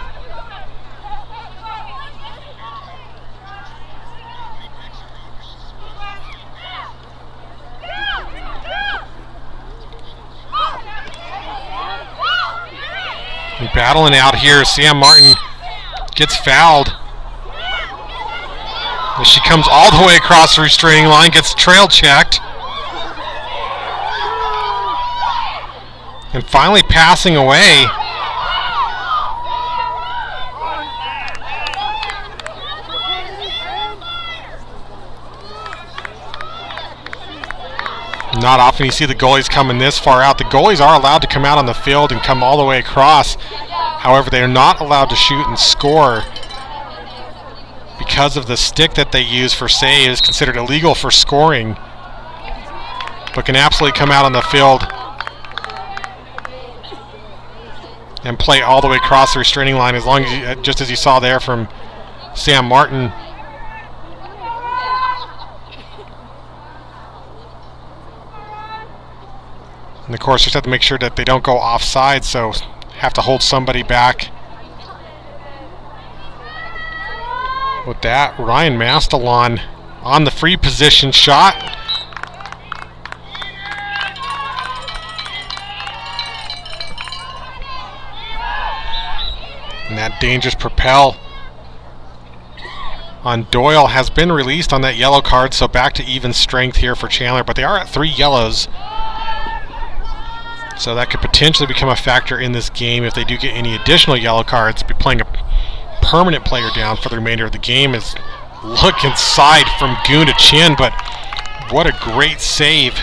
And battling out here, Sam Martin gets fouled. As she comes all the way across the restraining line, gets trail checked. And finally passing away Not often you see the goalies coming this far out. The goalies are allowed to come out on the field and come all the way across. However, they are not allowed to shoot and score because of the stick that they use for saves, considered illegal for scoring, but can absolutely come out on the field and play all the way across the restraining line, as long as you, just as you saw there from Sam Martin. And of course, just have to make sure that they don't go offside, so have to hold somebody back. With that, Ryan Mastelon on the free position shot. And that dangerous propel on Doyle has been released on that yellow card, so back to even strength here for Chandler, but they are at 3 yellows. So that could potentially become a factor in this game if they do get any additional yellow cards. Be playing a permanent player down for the remainder of the game. Is look inside from Goon to Chin, but what a great save.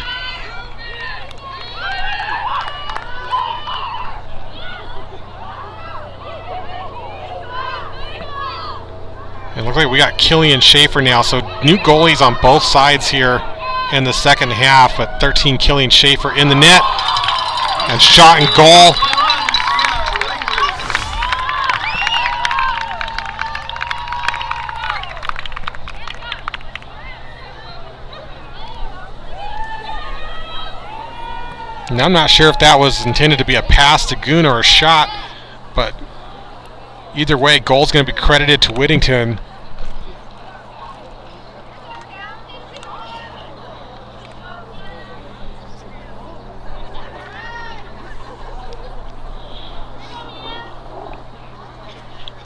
It looks like we got Killian Schaefer now, so new goalies on both sides here in the second half, but 13 Killian Schaefer in the net, and shot and goal. And I'm not sure if that was intended to be a pass to Goon or a shot, but either way, goal's going to be credited to Whittington.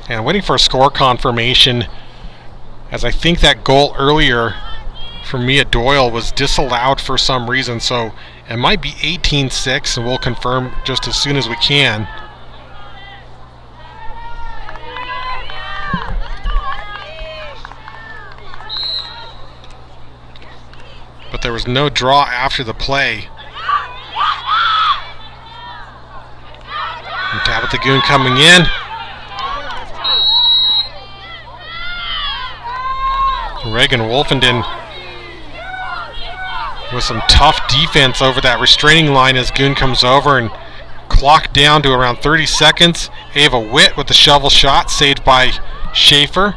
And waiting for a score confirmation, as I think that goal earlier from Mia Doyle was disallowed for some reason, so it might be 18-6, and we'll confirm just as soon as we can. But there was no draw after the play. And Tabitha Goon coming in. Reagan Wolfenden with some tough defense over that restraining line as Goon comes over and clocked down to around 30 seconds. Ava Witt with the shovel shot, saved by Schaefer.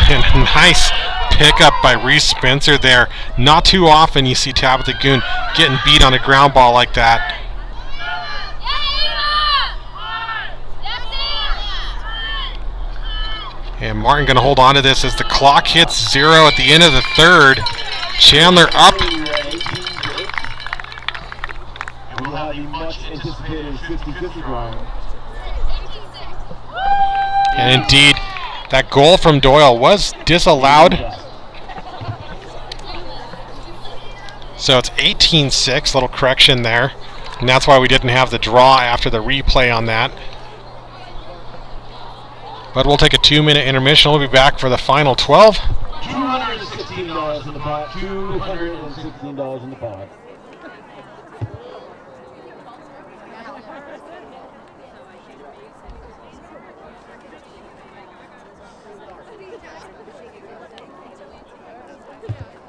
And a nice pickup by Reese Spencer there. Not too often you see Tabitha Goon getting beat on a ground ball like that. And Martin going to hold on to this as the clock hits 0 at the end of the third. Chandler up. And indeed, that goal from Doyle was disallowed. So it's 18-6, little correction there. And that's why we didn't have the draw after the replay on that. But we'll take a 2-minute intermission. We'll be back for the final 12. $216 in the pot. $216 in the pot.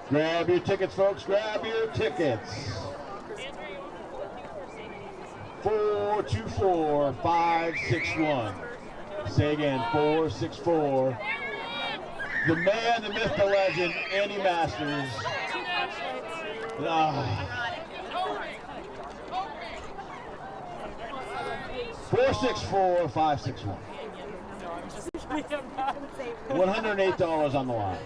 Grab your tickets, folks. Grab your tickets. 424-561. Say again, 464. The man, the myth, the legend, Andy Masters. 464-561. $108 on the line.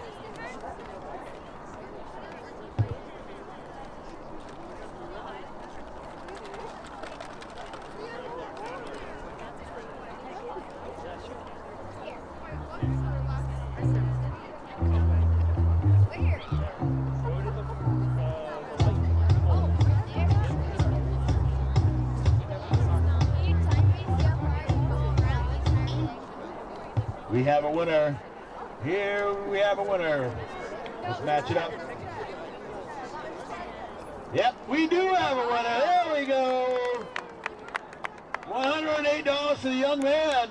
We have a winner. Here we have a winner. Let's match it up. Yep, we do have a winner. There we go. $108 to the young man.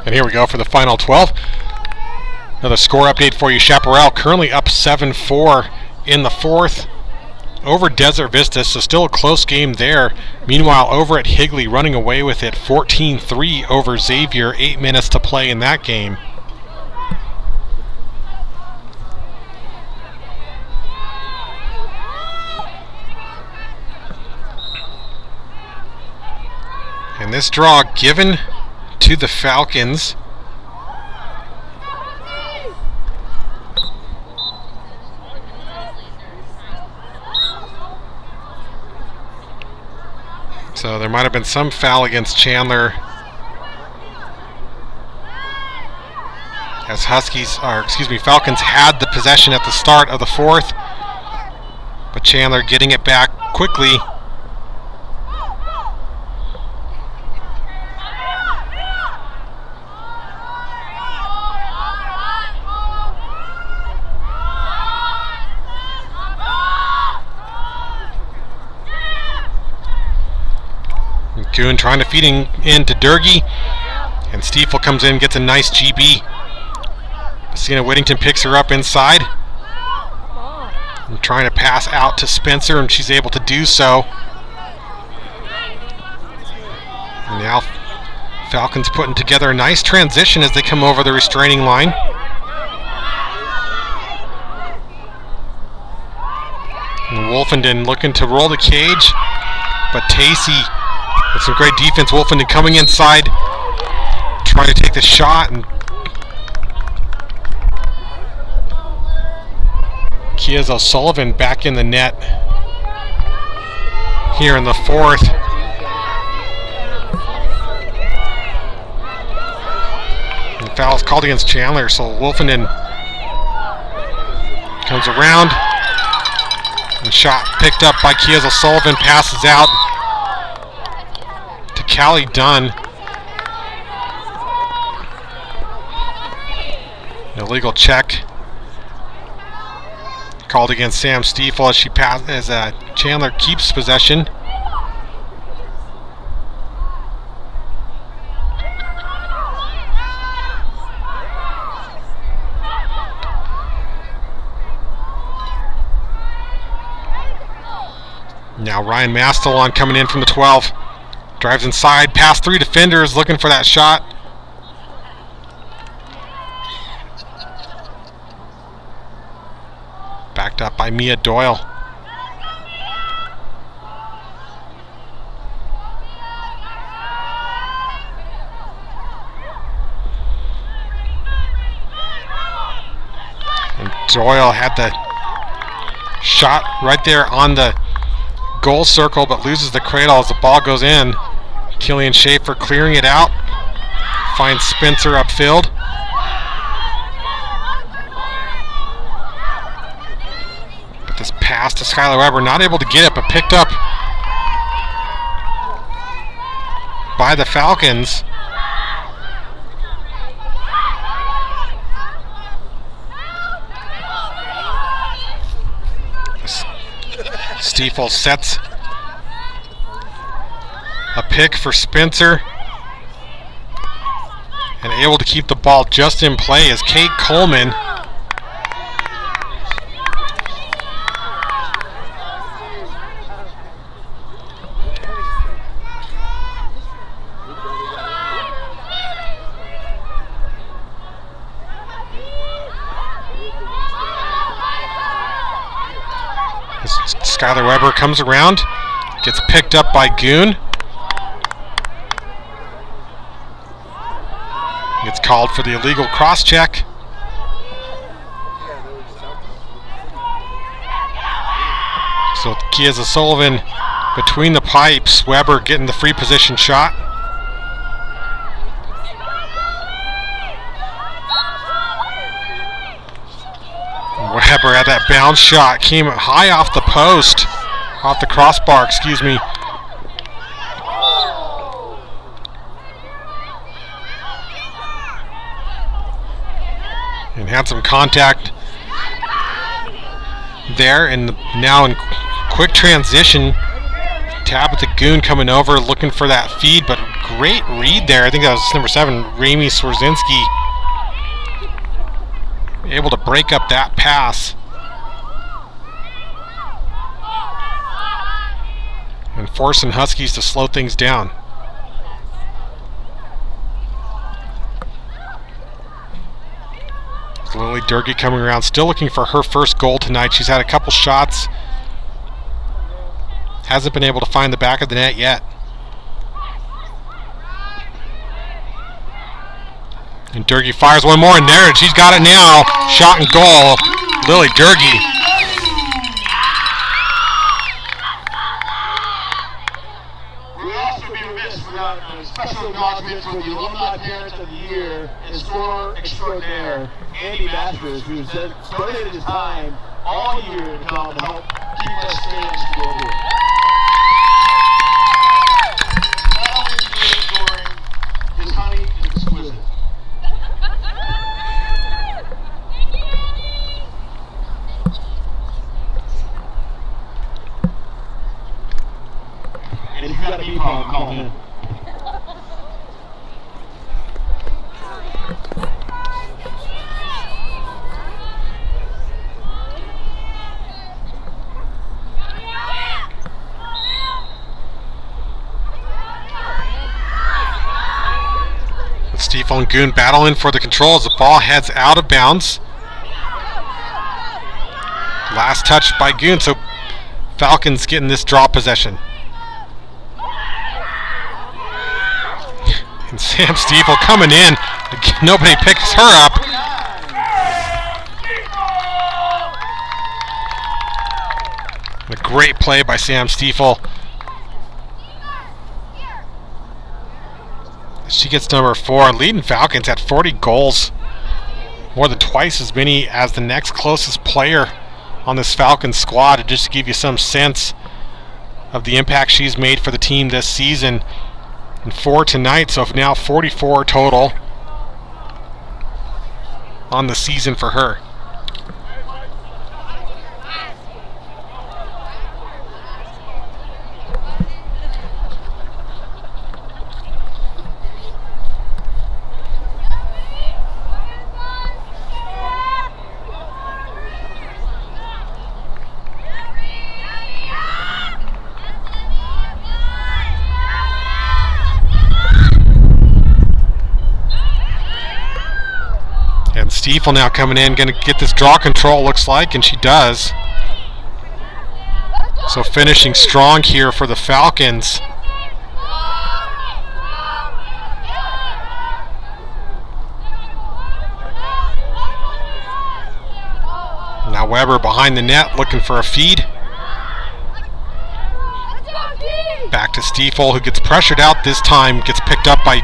And here we go for the final 12. Another score update for you. Chaparral currently up 7-4 in the fourth over Desert Vista, so still a close game there. Meanwhile, over at Higley, running away with it 14-3 over Xavier. 8 minutes to play in that game. And this draw given to the Falcons. So there might have been some foul against Chandler as Falcons had the possession at the start of the fourth, but Chandler getting it back quickly. Kuhn trying to feed in to Durgy, and Stiefel comes in, gets a nice GB. Messina Whittington picks her up inside and trying to pass out to Spencer, and she's able to do so. And now Falcons putting together a nice transition as they come over the restraining line. And Wolfenden looking to roll the cage, but Tacey with some great defense. Wolfenden coming inside, trying to take the shot, and Kiaz O'Sullivan back in the net here in the fourth. And foul's called against Chandler, so Wolfenden comes around, and shot picked up by Kiaz O'Sullivan, passes out to Callie Dunn. Illegal check called against Sam Stiefel as she passes as Chandler keeps possession. Now Ryan Mastelon coming in from the 12. Drives inside, past 3 defenders, looking for that shot. Backed up by Mia Doyle. And Doyle had the shot right there on the goal circle, but loses the cradle as the ball goes in. Killian Schaefer clearing it out. Finds Spencer upfield. But this pass to Skylar Weber, not able to get it, but picked up by the Falcons. Stiefel sets a pick for Spencer, and able to keep the ball just in play is Kate Coleman. Skylar Weber comes around, gets picked up by Goon. Gets called for the illegal cross-check. So Kieza Sullivan between the pipes. Weber getting the free position shot. Weber had that bounce shot. Came high off the post. Off the crossbar, excuse me. And had some contact there, and now in quick transition, Tabitha Goon coming over looking for that feed, but great read there. I think that was number 7, Rami Swarzinski, able to break up that pass and forcing Huskies to slow things down. Lily Durkee coming around, still looking for her first goal tonight. She's had a couple shots. Hasn't been able to find the back of the net yet. And Durkee fires one more in there, and she's got it now. Shot and goal, Lily Durkee. We also be remiss without a special acknowledgement for the Alumni Parent of the Year and scorer extraordinaire, Andy Masters, who's donated his time all year to come and help keep us fans going here. Not only is he great at scoring, his honey is exquisite. And if you got a beat problem, call him. Steve Goon battling for the control as the ball heads out of bounds. Last touch by Goon, so Falcons getting this draw possession. And Sam Stiefel coming in. Nobody picks her up. A great play by Sam Stiefel. She gets number 4, leading Falcons at 40 goals. More than twice as many as the next closest player on this Falcons squad, to just give you some sense of the impact she's made for the team this season. And 4 tonight, so now 44 total on the season for her. Stiefel now coming in, going to get this draw control, looks like, and she does. So finishing strong here for the Falcons. Now Weber behind the net looking for a feed. Back to Stiefel, who gets pressured out this time, gets picked up by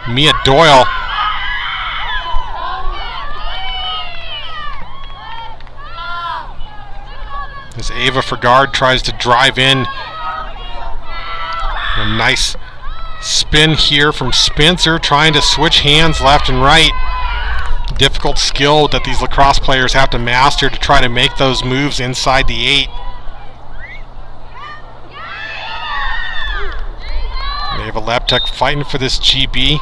Mia Doyle. As Ava Fergard tries to drive in. A nice spin here from Spencer, trying to switch hands left and right. Difficult skill that these lacrosse players have to master to try to make those moves inside the 8. Ava Leptek fighting for this GB.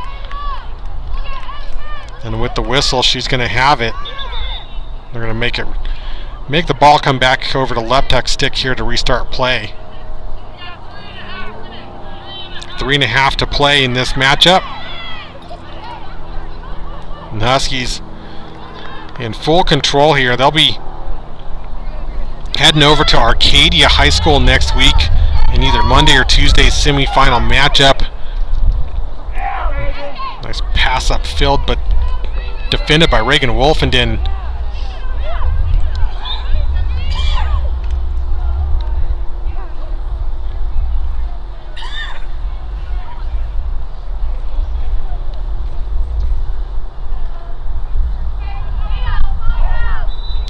And with the whistle, she's going to have it. They're going to make the ball come back over to Leptek's stick here to restart play. 3.5 to play in this matchup. And Huskies in full control here. They'll be heading over to Arcadia High School next week in either Monday or Tuesday's semifinal matchup. Nice pass upfield, but defended by Reagan Wolfenden.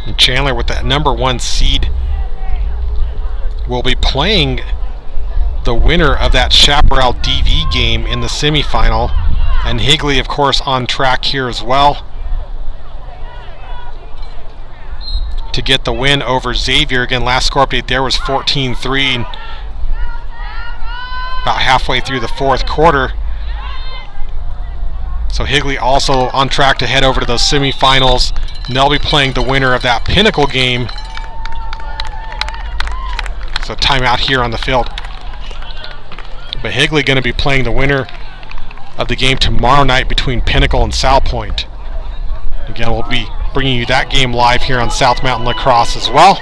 And Chandler, with that #1 seed, will be playing the winner of that Chaparral DV game in the semifinal. And Higley, of course, on track here as well to get the win over Xavier. Again, last score update there was 14-3, about halfway through the fourth quarter. So Higley also on track to head over to those semifinals. And they'll be playing the winner of that Pinnacle game. So timeout here on the field. But Higley going to be playing the winner of the game tomorrow night between Pinnacle and South Point. Again, we'll be bringing you that game live here on South Mountain Lacrosse as well.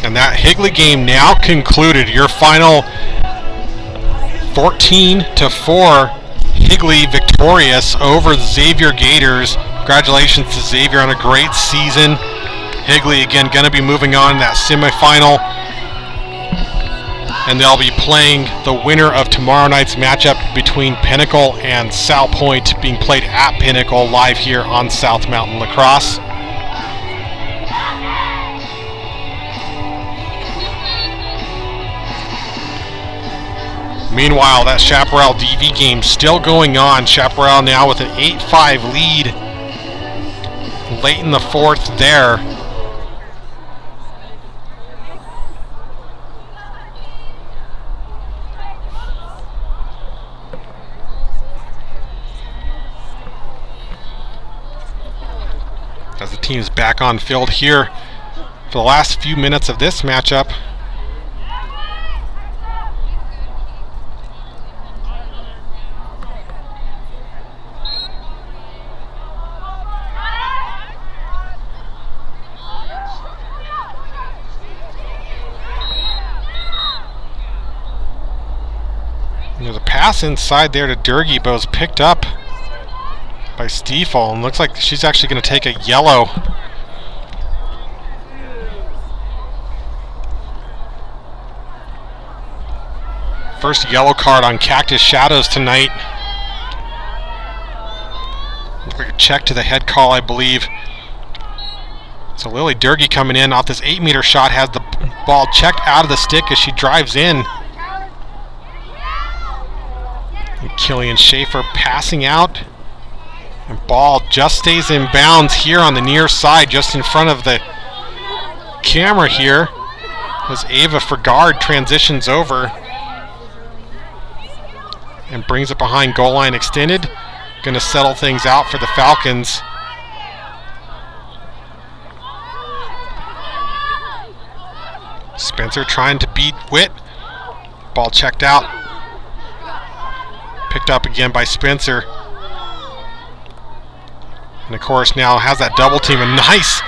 And that Higley game now concluded. Your final 14-4 Higley victorious over the Xavier Gators. Congratulations to Xavier on a great season. Higley again going to be moving on in that semifinal. And they'll be playing the winner of tomorrow night's matchup between Pinnacle and South Point, being played at Pinnacle live here on South Mountain Lacrosse. Meanwhile, that Chaparral DV game still going on. Chaparral now with an 8-5 lead late in the fourth there. As the team's back on field here for the last few minutes of this matchup. There's a pass inside there to Durgy, but it was picked up by Stiefel, and looks like she's actually going to take a yellow. First yellow card on Cactus Shadows tonight. Looks like a check to the head call, I believe. So Lily Durgy coming in off this 8-meter shot, has the ball checked out of the stick as she drives in. And Killian Schaefer passing out. And ball just stays in bounds here on the near side, just in front of the camera here, as Ava Fergard transitions over and brings it behind goal line extended. Going to settle things out for the Falcons. Spencer trying to beat Witt. Ball checked out. Picked up again by Spencer. And of course now has that double team. A nice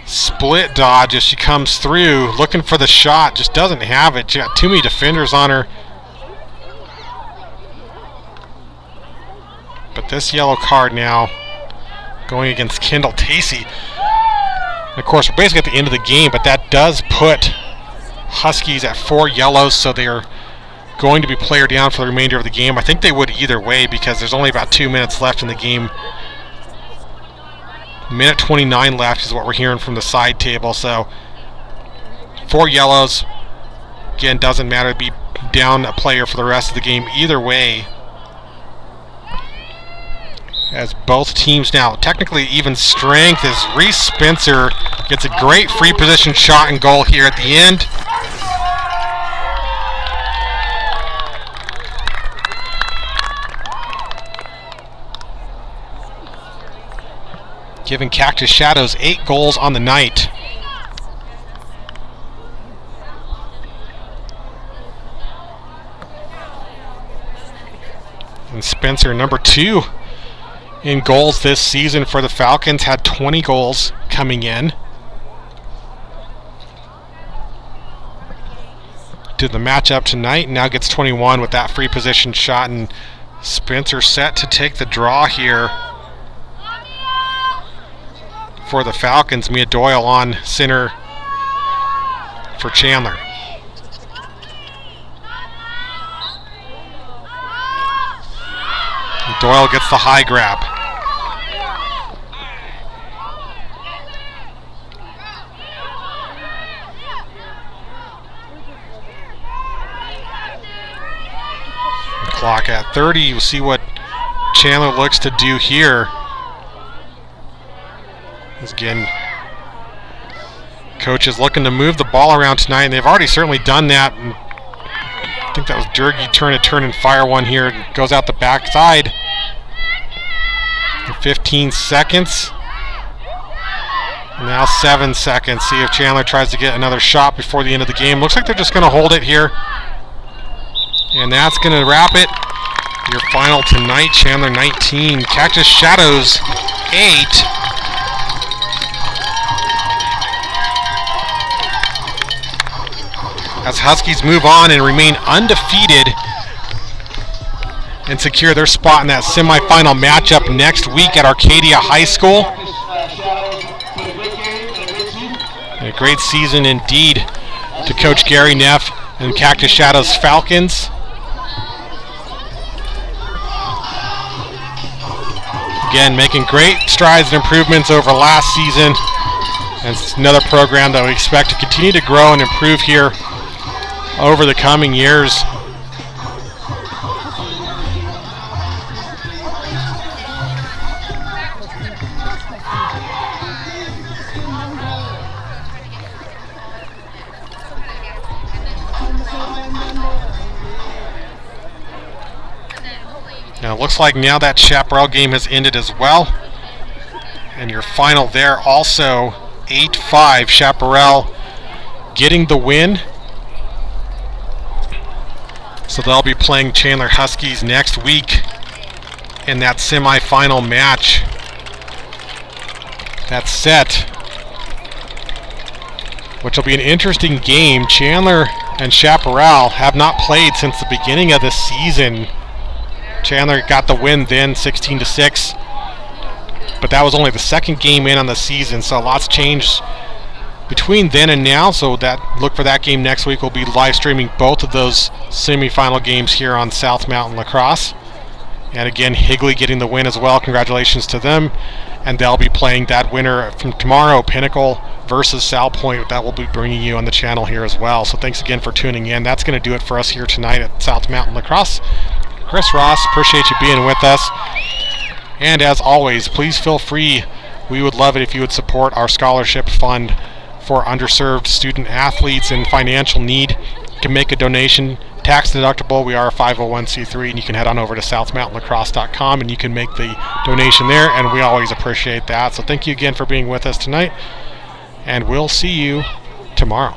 split dodge as she comes through, looking for the shot, just doesn't have it. She got too many defenders on her. But this yellow card now going against Kendall Tacey. And of course we're basically at the end of the game, but that does put Huskies at 4 yellows, so they are going to be player down for the remainder of the game. I think they would either way because there's only about 2 minutes left in the game. Minute 29 left is what we're hearing from the side table. So 4 yellows. Again, doesn't matter to be down a player for the rest of the game either way. as both teams now technically even strength, as Reese Spencer gets a great free position shot and goal here at the end. Giving Cactus Shadows 8 goals on the night. And Spencer, number 2 in goals this season for the Falcons, had 20 goals coming in. Did the matchup tonight, now gets 21 with that free position shot, and Spencer set to take the draw here for the Falcons. Mia Doyle on center for Chandler. And Doyle gets the high grab. The clock at 30. You'll see what Chandler looks to do here. Again, coach is looking to move the ball around tonight, and they've already certainly done that. And I think that was Durkee turn and fire one here. It goes out the backside. 15 seconds. Now 7 seconds. See if Chandler tries to get another shot before the end of the game. Looks like they're just going to hold it here. And that's going to wrap it. Your final tonight, Chandler 19, Cactus Shadows 8. As Huskies move on and remain undefeated and secure their spot in that semifinal matchup next week at Arcadia High School. And a great season indeed to Coach Gary Neff and Cactus Shadows Falcons. Again, making great strides and improvements over last season. And it's another program that we expect to continue to grow and improve here over the coming years. Now it looks like now that Chaparral game has ended as well. And your final there also 8-5, Chaparral getting the win. So they'll be playing Chandler Huskies next week in that semifinal match. That's set, which will be an interesting game. Chandler and Chaparral have not played since the beginning of the season. Chandler got the win then, 16-6, but that was only the second game in on the season, so lots changed between then and now, so that look for that game next week. We'll be live streaming both of those semifinal games here on South Mountain Lacrosse. And again, Higley getting the win as well. Congratulations to them. And they'll be playing that winner from tomorrow, Pinnacle versus Sal Point. That will be bringing you on the channel here as well. So thanks again for tuning in. That's going to do it for us here tonight at South Mountain Lacrosse. Chris Ross, appreciate you being with us. And as always, please feel free. We would love it if you would support our scholarship fund for underserved student athletes in financial need. You can make a donation, tax deductible. We are a 501c3, and you can head on over to southmountainlacrosse.com and you can make the donation there, and we always appreciate that. So thank you again for being with us tonight, and we'll see you tomorrow.